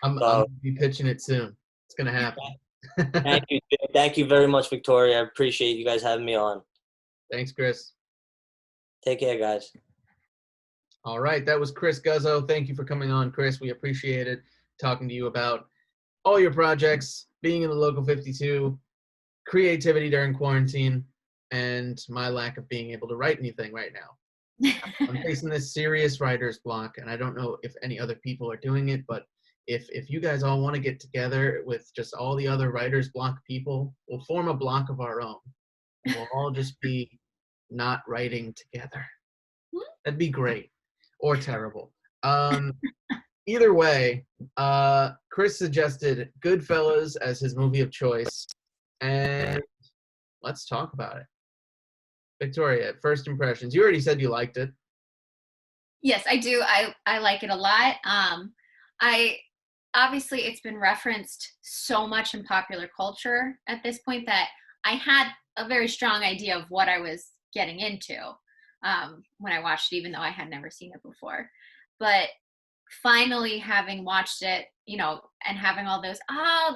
I'm going to be pitching it soon. It's going to happen. Thank you. Thank you very much, Victoria. I appreciate you guys having me on. Thanks, Chris. Take care, guys. All right. That was Chris Guzzo. Thank you for coming on, Chris. We appreciate it. Talking to you about all your projects, being in the Local 52, creativity during quarantine, and my lack of being able to write anything right now. I'm facing this serious writer's block, and I don't know if any other people are doing it, but if you guys all want to get together with just all the other writer's block people, we'll form a block of our own. We'll all just be not writing together. That'd be great. Or terrible. Either way, Chris suggested Goodfellas as his movie of choice, and let's talk about it. Victoria, first impressions. You already said you liked it. Yes, I do. I like it a lot. Obviously it's been referenced so much in popular culture at this point that I had a very strong idea of what I was getting into when I watched it, even though I had never seen it before. But finally having watched it, you know, and having all those,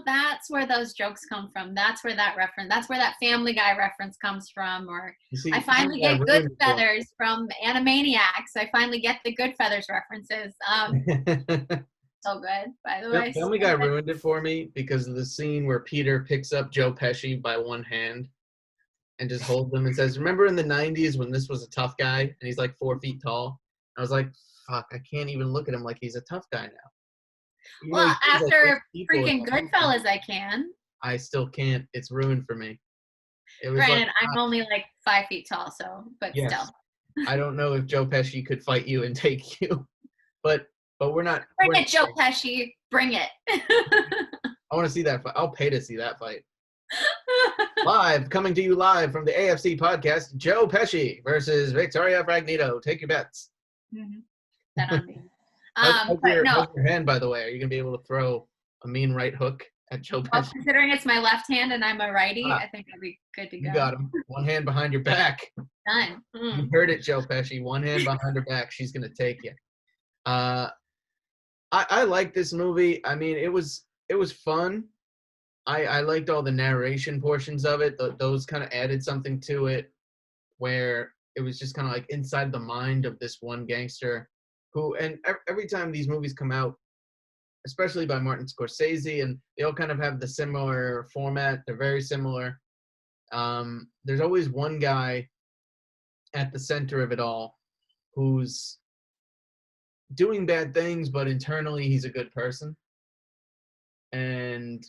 that's where those jokes come from. That's where that reference, that's where that Family Guy reference comes from. Or I finally get Goodfellas from Animaniacs. I finally get the Goodfellas references. So good, by the way. Family Guy ruined it for me because of the scene where Peter picks up Joe Pesci by one hand and just holds him and says, remember in the 90s when this was a tough guy and he's like 4 feet tall? I was like, fuck, I can't even look at him like he's a tough guy now. Well, after freaking Goodfellas, I can. I still can't. It's ruined for me. Granted, I'm only like 5 feet tall, so, but yes. Still. I don't know if Joe Pesci could fight you and take you. But but we're not. Bring it, Joe Pesci. Bring it. I want to see that fight. I'll pay to see that fight. Live, coming to you live from the AFC Podcast, Joe Pesci versus Victoria Fragnito. Take your bets. Mm-hmm. That on me. How's No. your hand, by the way? Are you going to be able to throw a mean right hook at Joe Pesci? Well, considering it's my left hand and I'm a righty, I think I'll be good to go. You got him. One hand behind your back. Done. You heard it, Joe Pesci. One hand behind her back. She's going to take you. I like this movie. I mean, it was fun. I liked all the narration portions of it. Those kind of added something to it, where it was just kind of like inside the mind of this one gangster who, and every time these movies come out, especially by Martin Scorsese, and they all kind of have the similar format. They're very similar. There's always one guy at the center of it all who's doing bad things, but internally he's a good person. And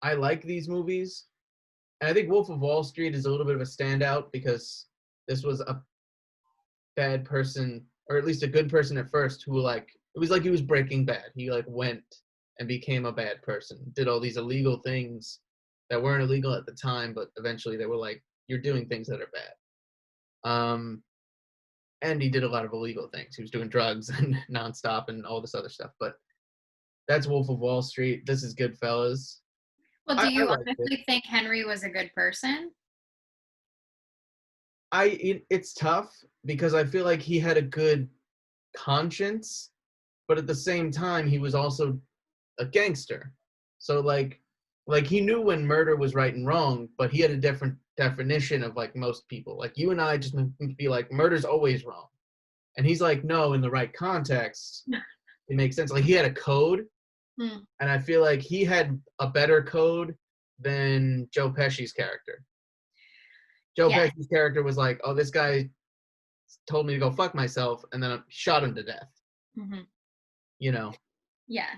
I like these movies. And I think Wolf of Wall Street is a little bit of a standout because this was a bad person, or at least a good person at first, who it was like he was Breaking Bad. He went and became a bad person, did all these illegal things that weren't illegal at the time, but eventually they were like, you're doing things that are bad. And he did a lot of illegal things. He was doing drugs and nonstop and all this other stuff. But that's Wolf of Wall Street. This is Goodfellas. Well, do you honestly think Henry was a good person? It's tough because I feel like he had a good conscience, but at the same time, he was also a gangster. So like he knew when murder was right and wrong, but he had a different definition of like most people. Like you and I just be like, murder's always wrong. And he's like, no, in the right context, it makes sense. Like he had a code. And I feel like he had a better code than Joe Pesci's character. Joe Pesci's character was like, oh, this guy told me to go fuck myself, and then I shot him to death. Mm-hmm. You know? Yeah.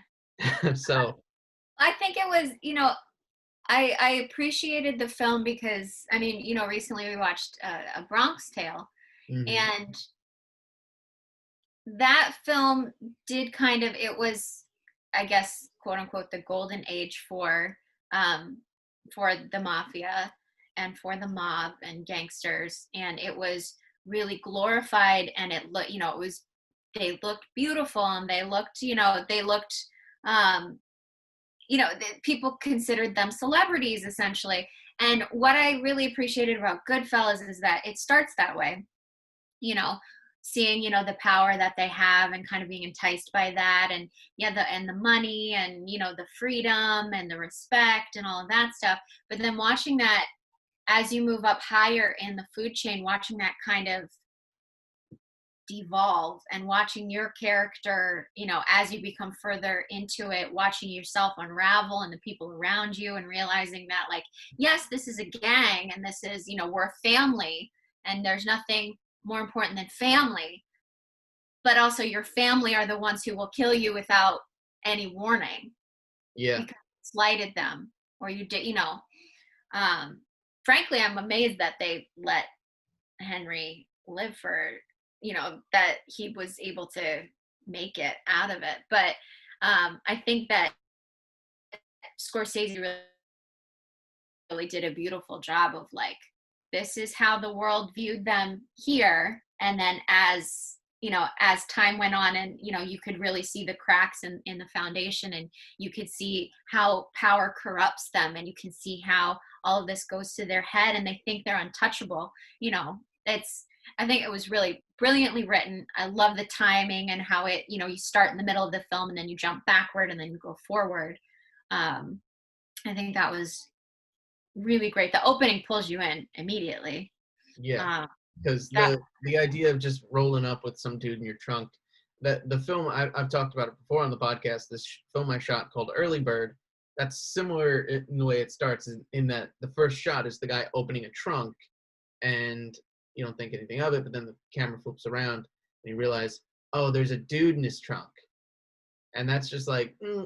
So. I think it was, I appreciated the film because, I mean, recently we watched A Bronx Tale, mm-hmm. and that film did it was, I guess, quote unquote, the golden age for the mafia and for the mob and gangsters. And it was really glorified, and they looked beautiful, and people considered them celebrities essentially. And what I really appreciated about Goodfellas is that it starts that way, seeing, the power that they have and kind of being enticed by that, and the money and, the freedom and the respect and all of that stuff. But then watching that as you move up higher in the food chain, watching that kind of devolve, and watching your character, as you become further into it, watching yourself unravel and the people around you, and realizing that yes, this is a gang, and this is, we're a family, and there's nothing more important than family, but also your family are the ones who will kill you without any warning. Yeah. Because you slighted them, or you did, frankly, I'm amazed that they let Henry live for, that he was able to make it out of it. But I think that Scorsese really did a beautiful job of this is how the world viewed them here. And then as time went on, and, you could really see the cracks in the foundation, and you could see how power corrupts them, and you can see how all of this goes to their head, and they think they're untouchable. I think it was really brilliantly written. I love the timing and how it, you start in the middle of the film and then you jump backward and then you go forward. I think that was really great. The opening pulls you in immediately. Yeah, because the idea of just rolling up with some dude in your trunk, that the film, I've talked about it before on the podcast, this film I shot called Early Bird, that's similar in the way it starts, in that the first shot is the guy opening a trunk, and you don't think anything of it, but then the camera flips around and you realize, oh, there's a dude in his trunk. And that's just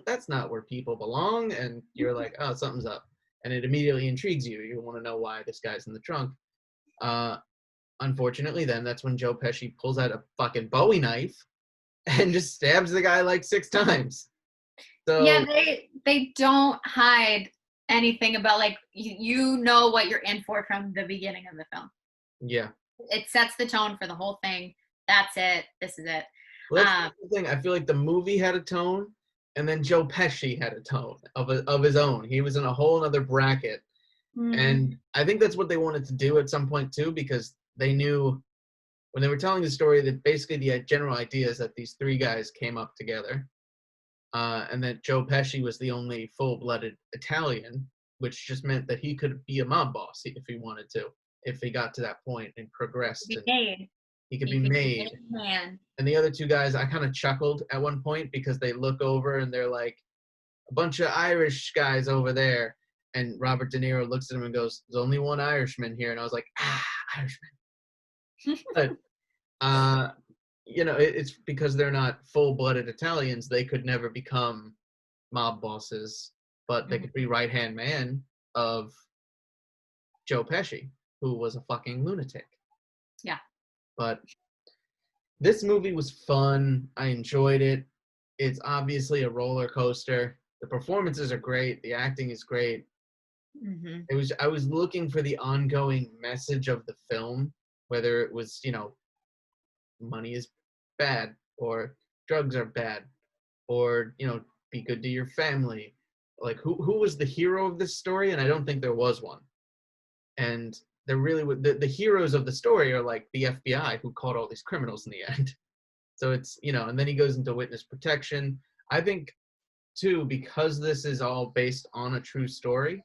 that's not where people belong. And you're like, oh, something's up. And it immediately intrigues you. You want to know why this guy's in the trunk. Unfortunately, then that's when Joe Pesci pulls out a fucking Bowie knife and just stabs the guy like 6 times. So Yeah, they don't hide anything about, like, you know what you're in for from the beginning of the film. yeah. It sets the tone for the whole thing. That's it. This is it. Well, that's the thing. I feel like the movie had a tone, and then Joe Pesci had a tone of his own. He was in a whole other bracket. And I think that's what they wanted to do at some point too, because they knew when they were telling the story that basically the general idea is that these 3 guys came up together, and that Joe Pesci was the only full-blooded Italian, which just meant that he could be a mob boss if he wanted to, if he got to that point and progressed. He could be made. Man. And the other 2 guys, I kind of chuckled at one point because they look over and they're like, a bunch of Irish guys over there. And Robert De Niro looks at him and goes, there's only one Irishman here. And I was like, Irishman. But, it's because they're not full-blooded Italians. They could never become mob bosses, but they could be right-hand man of Joe Pesci, who was a fucking lunatic. Yeah. But this movie was fun. I enjoyed it. It's obviously a roller coaster. The performances are great. The acting is great. I was looking for the ongoing message of the film, whether it was, money is bad, or drugs are bad, or, be good to your family. Like, who was the hero of this story? And I don't think there was one. And there really would, the heroes of the story are like the FBI, who caught all these criminals in the end. So it's, and then he goes into witness protection. I think, too, because this is all based on a true story,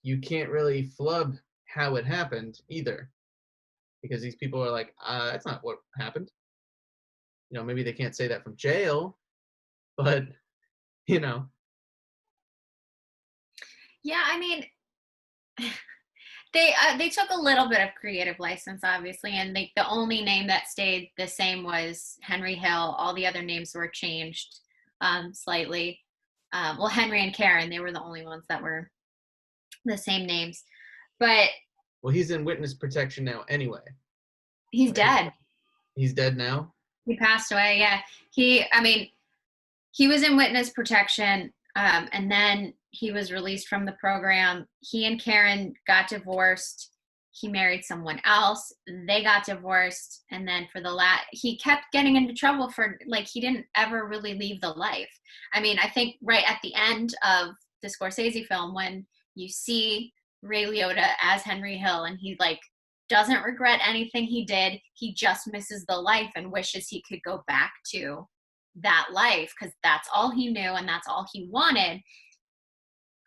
you can't really flub how it happened either. Because these people are like, that's not what happened. Maybe they can't say that from jail, but, Yeah, I mean, they took a little bit of creative license, obviously, and the only name that stayed the same was Henry Hill. All the other names were changed slightly. Well, Henry and Karen, they were the only ones that were the same names. But well, he's in witness protection now anyway. He's dead. He's dead now? He passed away, yeah. He was in witness protection, and then he was released from the program. He and Karen got divorced. He married someone else. They got divorced. And then he kept getting into trouble for, like, he didn't ever really leave the life. I mean, I think right at the end of the Scorsese film, when you see Ray Liotta as Henry Hill, and he, like, doesn't regret anything he did. He just misses the life and wishes he could go back to that life because that's all he knew and that's all he wanted.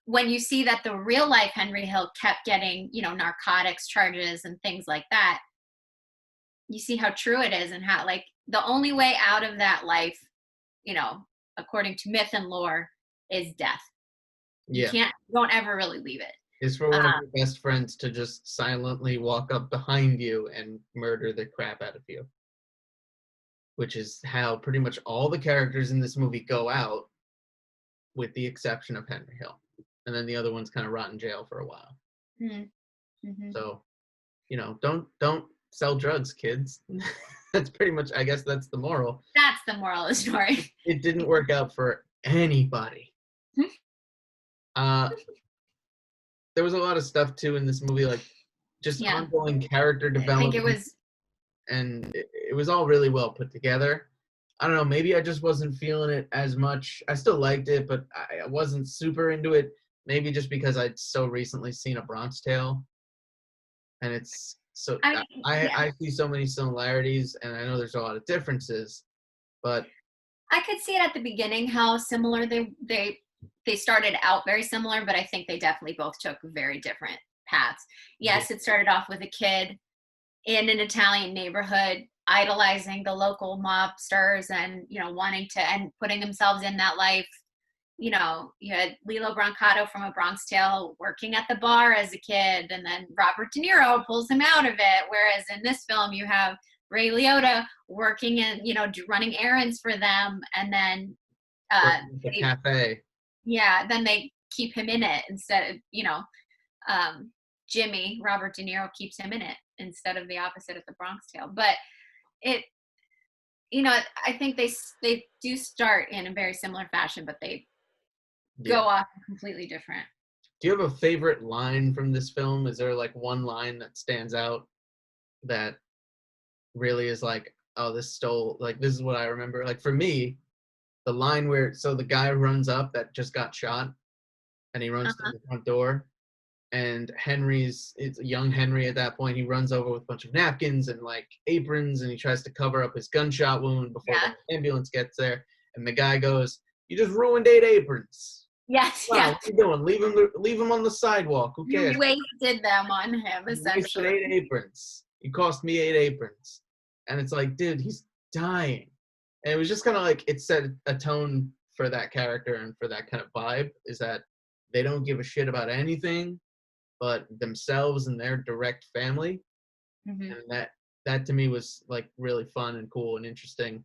When you see that the real life Henry Hill kept getting, narcotics charges and things like that, you see how true it is and how, like, the only way out of that life, according to myth and lore, is death. Yeah. You don't ever really leave it. Is for one of your best friends to just silently walk up behind you and murder the crap out of you. Which is how pretty much all the characters in this movie go out, with the exception of Henry Hill. And then the other ones kind of rot in jail for a while. Mm-hmm. So, don't sell drugs, kids. That's pretty much, I guess that's the moral. That's the moral of the story. It didn't work out for anybody. There was a lot of stuff too in this movie, like just ongoing character development. I think it was, and it was all really well put together. I don't know, maybe I just wasn't feeling it as much. I still liked it, but I wasn't super into it. Maybe just because I'd so recently seen A Bronx Tale, and it's so I see so many similarities, and I know there's a lot of differences, but I could see it at the beginning how similar they started out very similar, but I think they definitely both took very different paths. Yes, it started off with a kid in an Italian neighborhood idolizing the local mobsters and, wanting to and putting themselves in that life. You had Lilo Brancato from A Bronx Tale working at the bar as a kid, and then Robert De Niro pulls him out of it. Whereas in this film, you have Ray Liotta working in, running errands for them, and then the cafe. Yeah, then they keep him in it instead of, Jimmy, Robert De Niro, keeps him in it instead of the opposite of The Bronx Tale. But I think they do start in a very similar fashion, but they Yeah. go off completely different. Do you have a favorite line from this film? Is there like one line that stands out that really is like, oh, this is what I remember? Like for me, the line where, so the guy runs up that just got shot and he runs to the front door, and it's young Henry at that point. He runs over with a bunch of napkins and like aprons, and he tries to cover up his gunshot wound before the ambulance gets there. And the guy goes, "You just ruined 8 aprons. Yes, Wow, yes. what are you doing? Leave him on the sidewalk. Who cares? You wasted them on him, You essentially. wasted 8 aprons. You cost me 8 aprons." And it's like, dude, he's dying. And it was just kind of like, it set a tone for that character and for that kind of vibe, is that they don't give a shit about anything but themselves and their direct family. Mm-hmm. And that to me was like really fun and cool and interesting.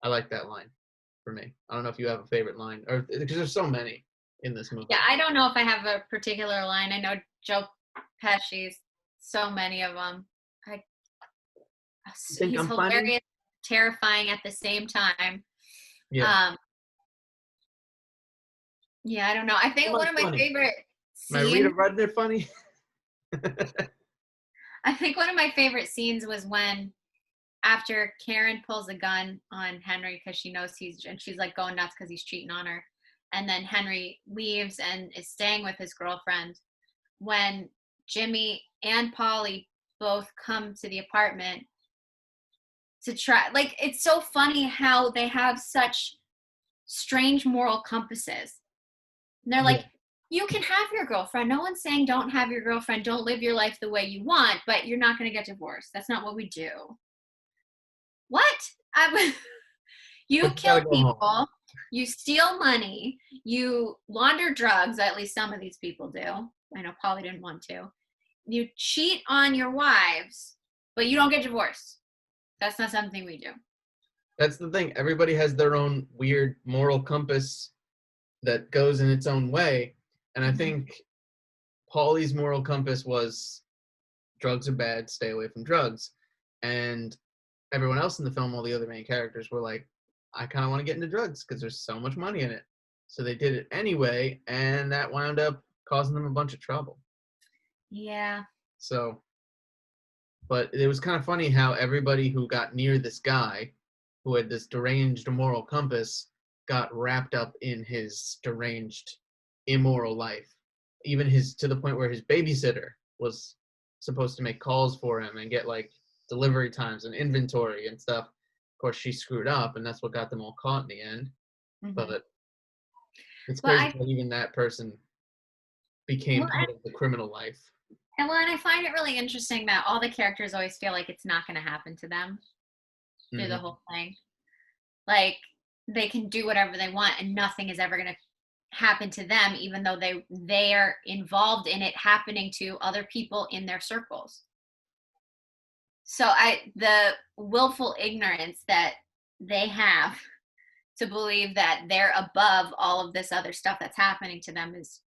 I like that line for me. I don't know if you have a favorite line, or because there's so many in this movie. Yeah, I don't know if I have a particular line. I know Joe Pesci's so many of them. He's hilarious, funny? Terrifying at the same time. Yeah. Yeah, I don't know. I think one of my favorite scenes. Rita Rudner funny? I think one of my favorite scenes was when, after Karen pulls a gun on Henry because she knows she's like going nuts because he's cheating on her, and then Henry leaves and is staying with his girlfriend. When Jimmy and Polly both come to the apartment to try, like, it's so funny how they have such strange moral compasses. And they're like, you can have your girlfriend. No one's saying don't have your girlfriend. Don't live your life the way you want, but you're not going to get divorced. That's not what we do. What? You kill people. You steal money. You launder drugs. At least some of these people do. I know Polly didn't want to. You cheat on your wives, but you don't get divorced. That's not something we do. That's the thing. Everybody has their own weird moral compass that goes in its own way. And I think Paulie's moral compass was drugs are bad, stay away from drugs. And everyone else in the film, all the other main characters, were like, I kind of want to get into drugs because there's so much money in it. So they did it anyway, and that wound up causing them a bunch of trouble. Yeah. So, but it was kind of funny how everybody who got near this guy, who had this deranged moral compass, got wrapped up in his deranged, immoral life. Even to the point where his babysitter was supposed to make calls for him and get like delivery times and inventory and stuff. Of course, she screwed up, and that's what got them all caught in the end. Mm-hmm. But it's crazy that even that person became part of the criminal life. And I find it really interesting that all the characters always feel like it's not going to happen to them through the whole thing. Like, they can do whatever they want and nothing is ever going to happen to them, even though they are involved in it happening to other people in their circles. So the willful ignorance that they have to believe that they're above all of this other stuff that's happening to them is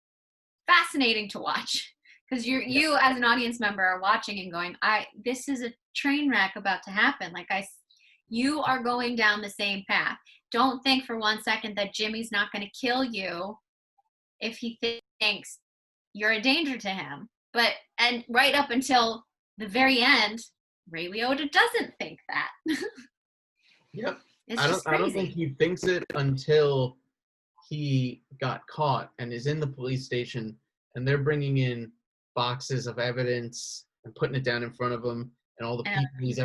fascinating to watch. Because you as an audience member are watching and going, this is a train wreck about to happen. Like, you are going down the same path. Don't think for 1 second that Jimmy's not going to kill you if he thinks you're a danger to him. And right up until the very end, Ray Liotta doesn't think that. Yep. I don't think he thinks it until he got caught and is in the police station, and they're bringing in boxes of evidence and putting it down in front of him, and all the people he's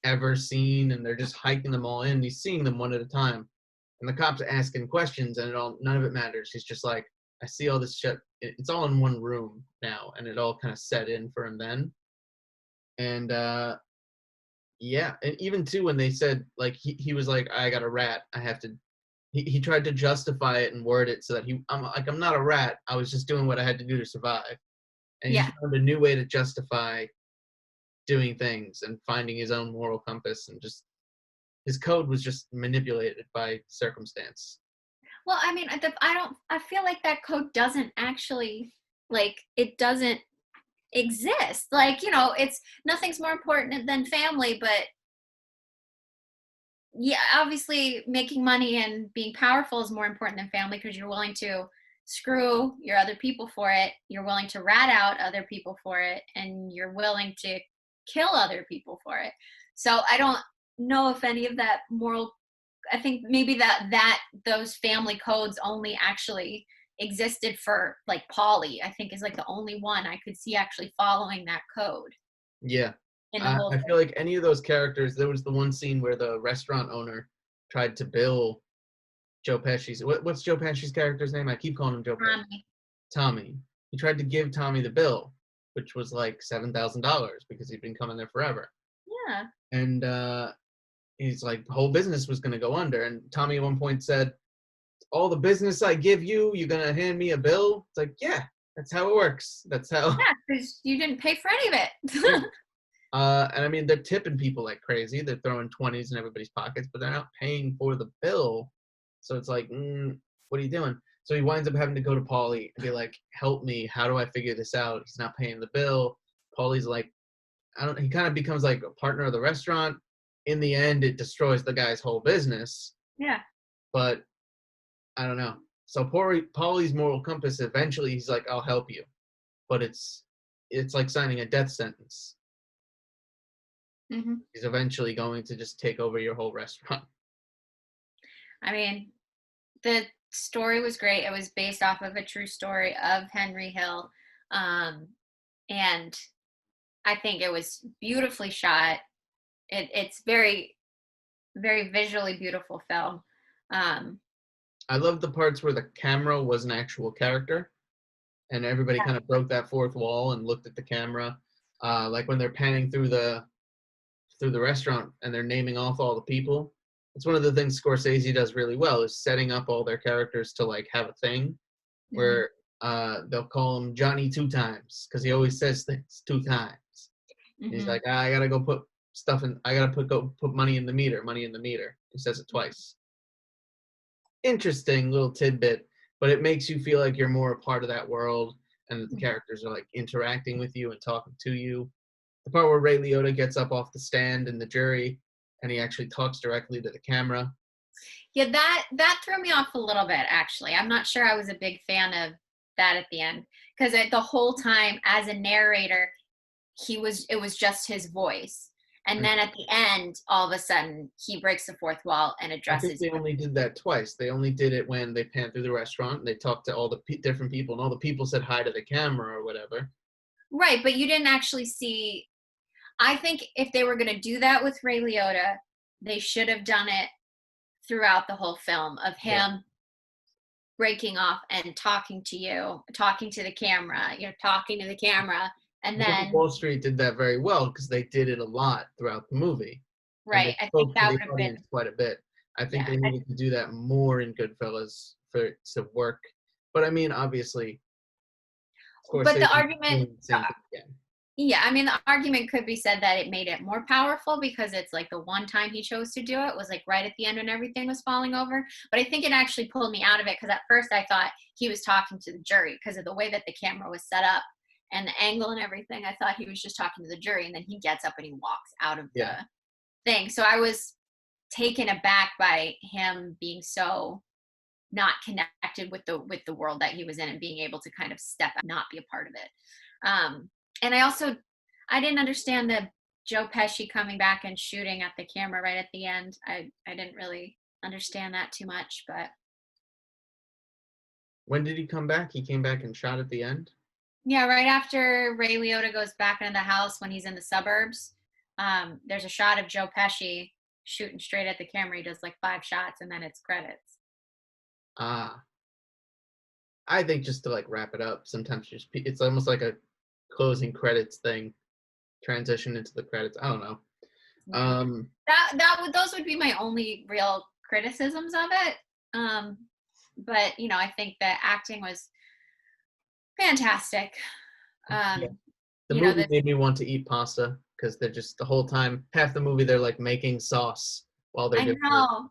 ever seen, and they're just hiking them all in. He's seeing them one at a time, and the cops are asking questions, and none of it matters. He's just like, I see all this shit. It's all in one room now, and it all kind of set in for him then. And and even too when they said, like, he was like, I got a rat, I have to. He tried to justify it and word it so that I'm not a rat. I was just doing what I had to do to survive. And he found a new way to justify doing things and finding his own moral compass, and just his code was just manipulated by circumstance. Well, I mean, I feel like that code doesn't actually, like, it doesn't exist. Like, it's nothing's more important than family, but yeah, obviously making money and being powerful is more important than family because you're willing to screw your other people for it. You're willing to rat out other people for it, and you're willing to kill other people for it. So I don't know if any of that moral. I think maybe that those family codes only actually existed for like Polly. I think is like the only one I could see actually following that code Yeah. in the whole I thing. feel like any of those characters, there was the one scene where the restaurant owner tried to bill Joe Pesci's, what's Joe Pesci's character's name? I keep calling him Joe Pesci. Tommy. Tommy. He tried to give Tommy the bill, which was like $7,000 because he'd been coming there forever. Yeah. And he's like, the whole business was going to go under. And Tommy at one point said, all the business I give you, you're going to hand me a bill? It's like, yeah, that's how it works. That's how. Yeah, because you didn't pay for any of it. And I mean, they're tipping people like crazy. They're throwing 20s in everybody's pockets, but they're not paying for the bill. So it's like, what are you doing? So he winds up having to go to Paulie and be like, help me. How do I figure this out? He's not paying the bill. Paulie's like, he kind of becomes like a partner of the restaurant. In the end, it destroys the guy's whole business. Yeah. But I don't know. So Paulie's moral compass, eventually he's like, I'll help you. But it's like signing a death sentence. Mm-hmm. He's eventually going to just take over your whole restaurant. I mean, the story was great. It was based off of a true story of Henry Hill. And I think it was beautifully shot. It's very, very visually beautiful film. I love the parts where the camera was an actual character and everybody kind of broke that fourth wall and looked at the camera. Like when they're panning through the restaurant and they're naming off all the people. It's one of the things Scorsese does really well is setting up all their characters to like have a thing where they'll call him Johnny 2 times because he always says things 2 times. Mm-hmm. He's like, I gotta go put stuff in. I gotta put money in the meter. Money in the meter. He says it twice. Interesting little tidbit, but it makes you feel like you're more a part of that world and that the characters are like interacting with you and talking to you. The part where Ray Liotta gets up off the stand in the jury and he actually talks directly to the camera. Yeah, that threw me off a little bit, actually. I'm not sure I was a big fan of that at the end because the whole time as a narrator, it was just his voice. And then at the end, all of a sudden, he breaks the fourth wall and addresses. I think they only did that twice. They only did it when they panned through the restaurant and they talked to all the different people and all the people said hi to the camera or whatever. Right, but you didn't actually see. I think if they were going to do that with Ray Liotta, they should have done it throughout the whole film of him breaking off and talking to you, talking to the camera, talking to the camera. And then Wall Street did that very well because they did it a lot throughout the movie. Right, I think that would have been quite a bit. I think they needed to do that more in Goodfellas for it to work. But I mean, obviously, but the argument, yeah, I mean, the argument could be said that it made it more powerful because it's like the one time he chose to do it was like right at the end when everything was falling over. But I think it actually pulled me out of it because at first I thought he was talking to the jury because of the way that the camera was set up and the angle and everything. I thought he was just talking to the jury, and then he gets up and he walks out of the thing. So I was taken aback by him being so not connected with the world that he was in and being able to kind of step out, not be a part of it. And I didn't understand the Joe Pesci coming back and shooting at the camera right at the end. I didn't really understand that too much, but. When did he come back? He came back and shot at the end? Yeah, right after Ray Liotta goes back into the house when he's in the suburbs, there's a shot of Joe Pesci shooting straight at the camera. He does like 5 shots and then it's credits. I think just to like wrap it up, sometimes it's almost like a closing credits thing, transition into the credits. I don't know. Those would be my only real criticisms of it. But I think the acting was fantastic. The movie made me want to eat pasta because they're just the whole time, half the movie they're like making sauce while they're doing it.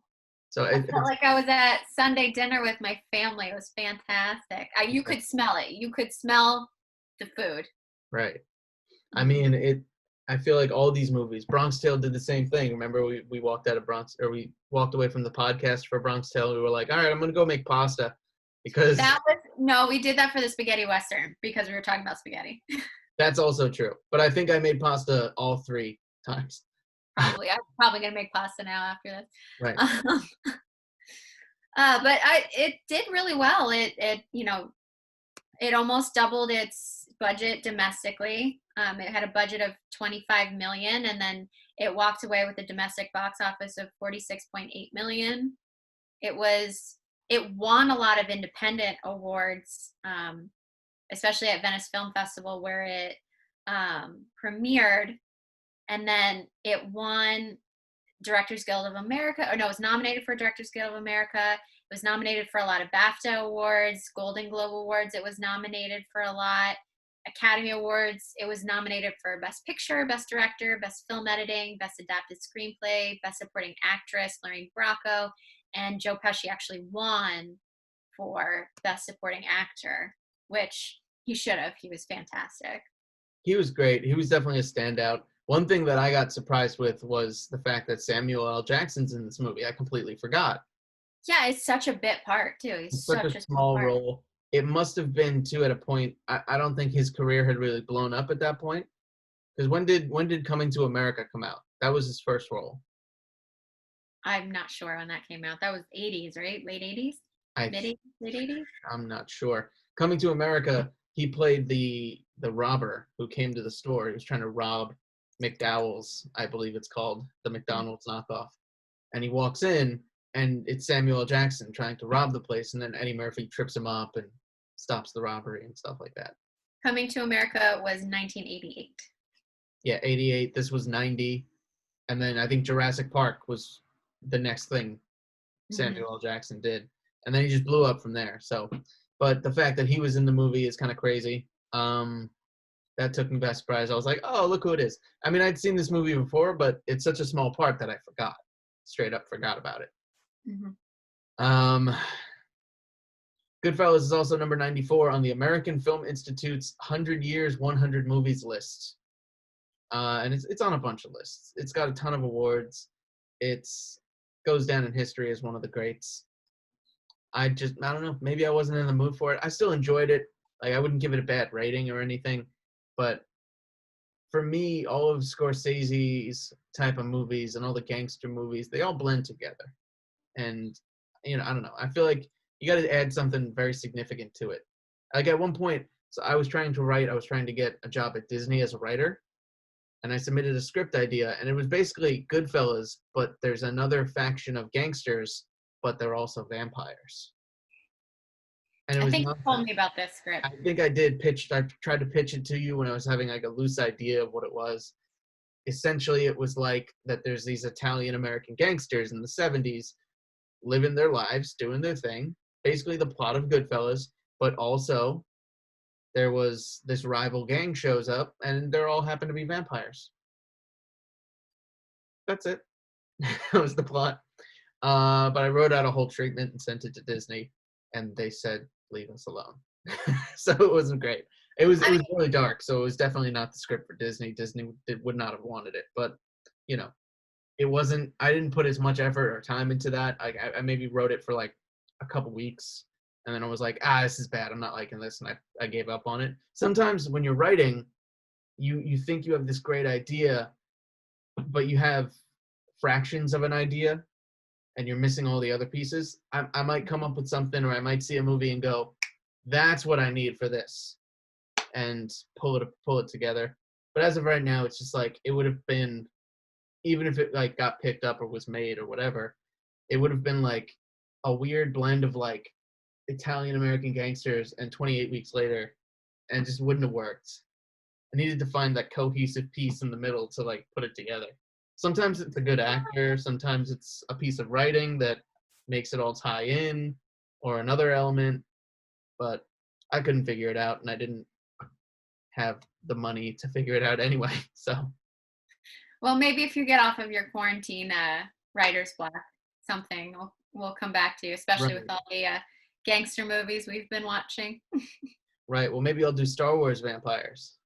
So I felt like I was at Sunday dinner with my family. It was fantastic. You could smell it. You could smell the food. Right. I mean, I feel like all these movies, Bronx Tale did the same thing. Remember, we walked out of Bronx, or we walked away from the podcast for Bronx Tale. We were like, all right, I'm gonna go make pasta because We did that for the spaghetti western because we were talking about spaghetti. that's also true. But I think I made pasta all 3 times. Probably. I'm probably gonna make pasta now after this. Right. But it did really well. It almost doubled its budget domestically. It had a budget of $25 million, and then it walked away with a domestic box office of $46.8 million. It won a lot of independent awards, especially at Venice Film Festival where it premiered, and then it won Directors Guild of America, it was nominated for Directors Guild of America. It was nominated for a lot of BAFTA awards, Golden Globe awards. It was nominated for a lot, Academy Awards. It was nominated for Best Picture, Best Director, Best Film Editing, Best Adapted Screenplay, Best Supporting Actress, Lorraine Bracco, and Joe Pesci actually won for Best Supporting Actor, which he should have. He was fantastic. He was great. He was definitely a standout. One thing that I got surprised with was the fact that Samuel L. Jackson's in this movie. I completely forgot. Yeah, it's such a bit part, too. He's such a small role. It must have been, too, at a point, I don't think his career had really blown up at that point. Because when did Coming to America come out? That was his first role. I'm not sure when that came out. That was 80s, right? Late 80s? Late 80s? I'm not sure. Coming to America, he played the robber who came to the store. He was trying to rob McDowell's, I believe it's called, the McDonald's knockoff. And he walks in, and it's Samuel L. Jackson trying to rob the place, and then Eddie Murphy trips him up and stops the robbery and stuff like that. Coming to America was 1988. Yeah, 88. This was 90. And then I think Jurassic Park was the next thing Samuel L. Jackson did. And then he just blew up from there. So, but the fact that he was in the movie is kind of crazy. That took me by surprise. I was like, oh, look who it is. I mean, I'd seen this movie before, but it's such a small part that I forgot. Straight up forgot about it. Goodfellas is also number 94 on the American Film Institute's 100 Years, 100 Movies list. And it's on a bunch of lists. It's got a ton of awards. It goes down in history as one of the greats. I don't know. Maybe I wasn't in the mood for it. I still enjoyed it. Like, I wouldn't give it a bad rating or anything. But for me, all of Scorsese's type of movies and all the gangster movies, they all blend together. And, I don't know. I feel like you got to add something very significant to it. Like, at one point, so I was trying to get a job at Disney as a writer. And I submitted a script idea, and it was basically Goodfellas, but there's another faction of gangsters, but they're also vampires. And I think you told me about this script. I think I did I tried to pitch it to you when I was having like a loose idea of what it was. Essentially, it was like that there's these Italian-American gangsters in the 70s living their lives, doing their thing, basically the plot of Goodfellas, but also there was this rival gang shows up, and they all happen to be vampires. That's it. That was the plot. But I wrote out a whole treatment and sent it to Disney, and they said, leave us alone. So it wasn't great. It was really dark, so it was definitely not the script for Disney. Disney would not have wanted it, but, it wasn't, I didn't put as much effort or time into that. I maybe wrote it for like a couple weeks, and then I was like, this is bad. I'm not liking this, and I gave up on it. Sometimes when you're writing, you think you have this great idea, but you have fractions of an idea, and you're missing all the other pieces. I might come up with something, or I might see a movie and go, that's what I need for this, and pull it together. But as of right now, it's just like, it would have been, even if it like got picked up or was made or whatever, it would have been like a weird blend of like Italian-American gangsters and 28 Weeks Later, and just wouldn't have worked. I needed to find that cohesive piece in the middle to like put it together. Sometimes it's a good actor, sometimes it's a piece of writing that makes it all tie in, or another element, but I couldn't figure it out, and I didn't have the money to figure it out anyway, so. Well, maybe if you get off of your quarantine writer's block, something we'll come back to, especially with all the gangster movies we've been watching. Right, well, maybe I'll do Star Wars vampires.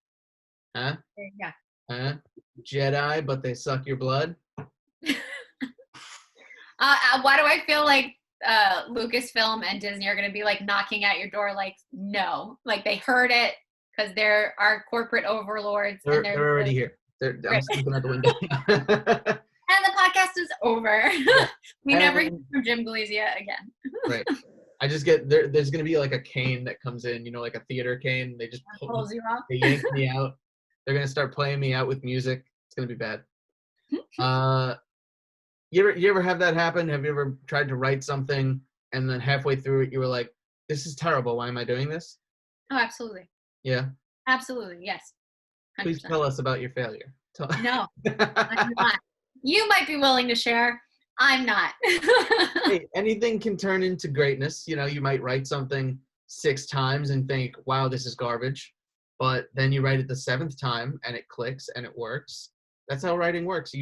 Huh? Yeah. Huh? Jedi, but they suck your blood. Why do I feel like Lucasfilm and Disney are going to be like knocking at your door like, no, like they heard it because they're our corporate overlords. They're already here. I'm looking out the window. And the podcast is over. We never hear from Jim Galizia again. Right. I just get there's going to be like a cane that comes in, like a theater cane. They just pulls you off. They yank me out. They're going to start playing me out with music. It's going to be bad. You ever have that happen? Have you ever tried to write something and then halfway through it you were like, this is terrible. Why am I doing this? Oh, absolutely. Yeah. Absolutely. Yes. 100%. Please tell us about your failure. No, I'm not. You might be willing to share. I'm not. Hey, anything can turn into greatness. You might write something 6 times and think, wow, this is garbage. But then you write it the 7th time and it clicks and it works. That's how writing works.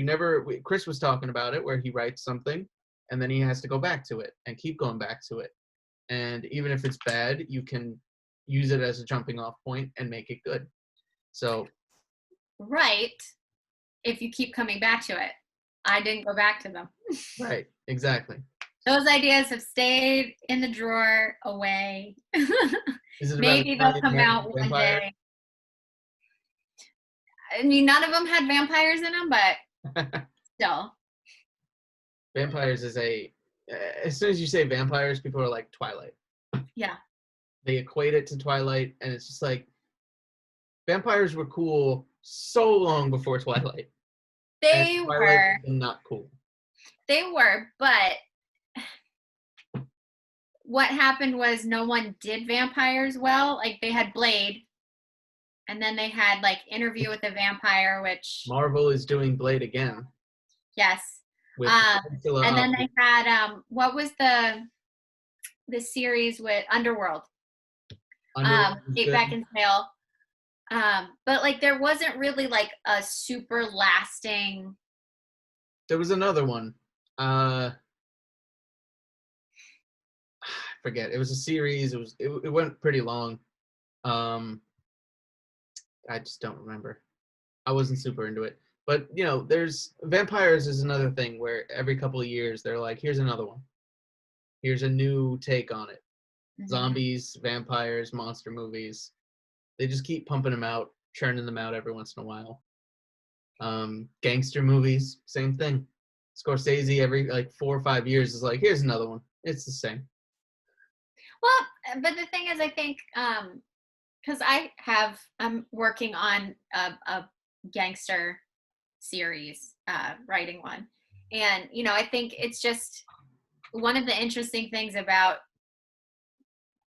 Chris was talking about it, where he writes something and then he has to go back to it and keep going back to it. And even if it's bad, you can use it as a jumping off point and make it good. So. Right. If you keep coming back to it. I didn't go back to them. Right. Exactly. Those ideas have stayed in the drawer away. Maybe they'll come out one day. I mean, none of them had vampires in them, but still. Vampires is as soon as you say vampires, people are like Twilight. Yeah. They equate it to Twilight, and it's just like, vampires were cool so long before Twilight. They were. Not cool. They were, but what happened was no one did vampires well. Like, they had Blade, and then they had, like, Interview with a Vampire, which... Marvel is doing Blade again. Yes. And then they had, what was the series with Underworld? Kate Beckinsale. But, like, there wasn't really, like, a super lasting... There was another one. I forget. It was a series. It went pretty long. I just don't remember. I wasn't super into it. But, there's vampires is another thing where every couple of years they're like, here's another one. Here's a new take on it. Mm-hmm. Zombies, vampires, monster movies. They just keep pumping them out, churning them out every once in a while. Gangster movies, same thing. Scorsese every 4 or 5 years is like, here's another one. It's the same. Well, but the thing is, I think, because I'm working on a gangster series, writing one. And, I think it's just one of the interesting things about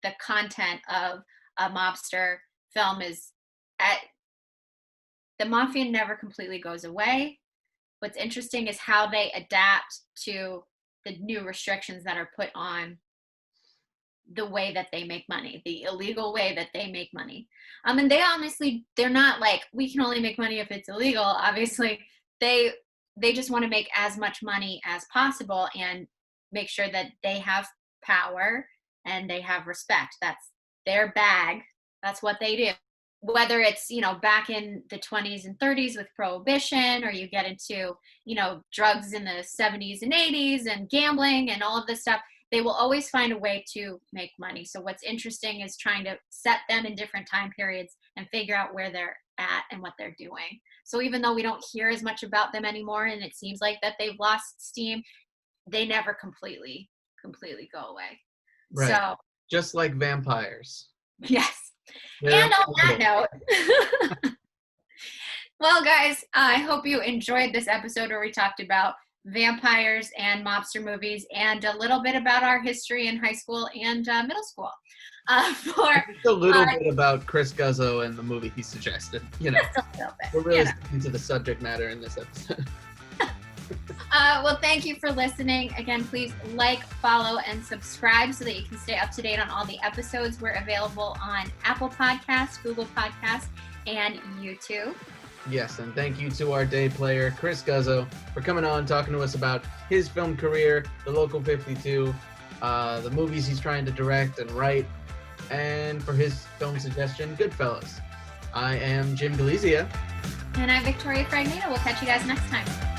the content of a mobster film is the mafia never completely goes away. What's interesting is how they adapt to the new restrictions that are put on the way that they make money, the illegal way that they make money. And they're not like, we can only make money if it's illegal. Obviously, they just want to make as much money as possible and make sure that they have power and they have respect. That's their bag. That's what they do. Whether it's, back in the 20s and 30s with Prohibition, or you get into, drugs in the 70s and 80s and gambling and all of this stuff, they will always find a way to make money. So what's interesting is trying to set them in different time periods and figure out where they're at and what they're doing. So even though we don't hear as much about them anymore and it seems like that they've lost steam, they never completely go away. Right. So, just like vampires. Yes. Yeah. And on that note, well, guys, I hope you enjoyed this episode where we talked about vampires and mobster movies and a little bit about our history in high school and middle school. Just a little bit about Chris Guzzo and the movie he suggested. Just a little bit. We're really sticking to the subject matter in this episode. Well, thank you for listening. Again, please like, follow, and subscribe so that you can stay up to date on all the episodes. We're available on Apple Podcasts, Google Podcasts, and YouTube. Yes, and thank you to our day player, Chris Guzzo, for coming on, talking to us about his film career, The Local 52, the movies he's trying to direct and write, and for his film suggestion, Goodfellas. I am Jim Galizia. And I'm Victoria Fragnito. We'll catch you guys next time.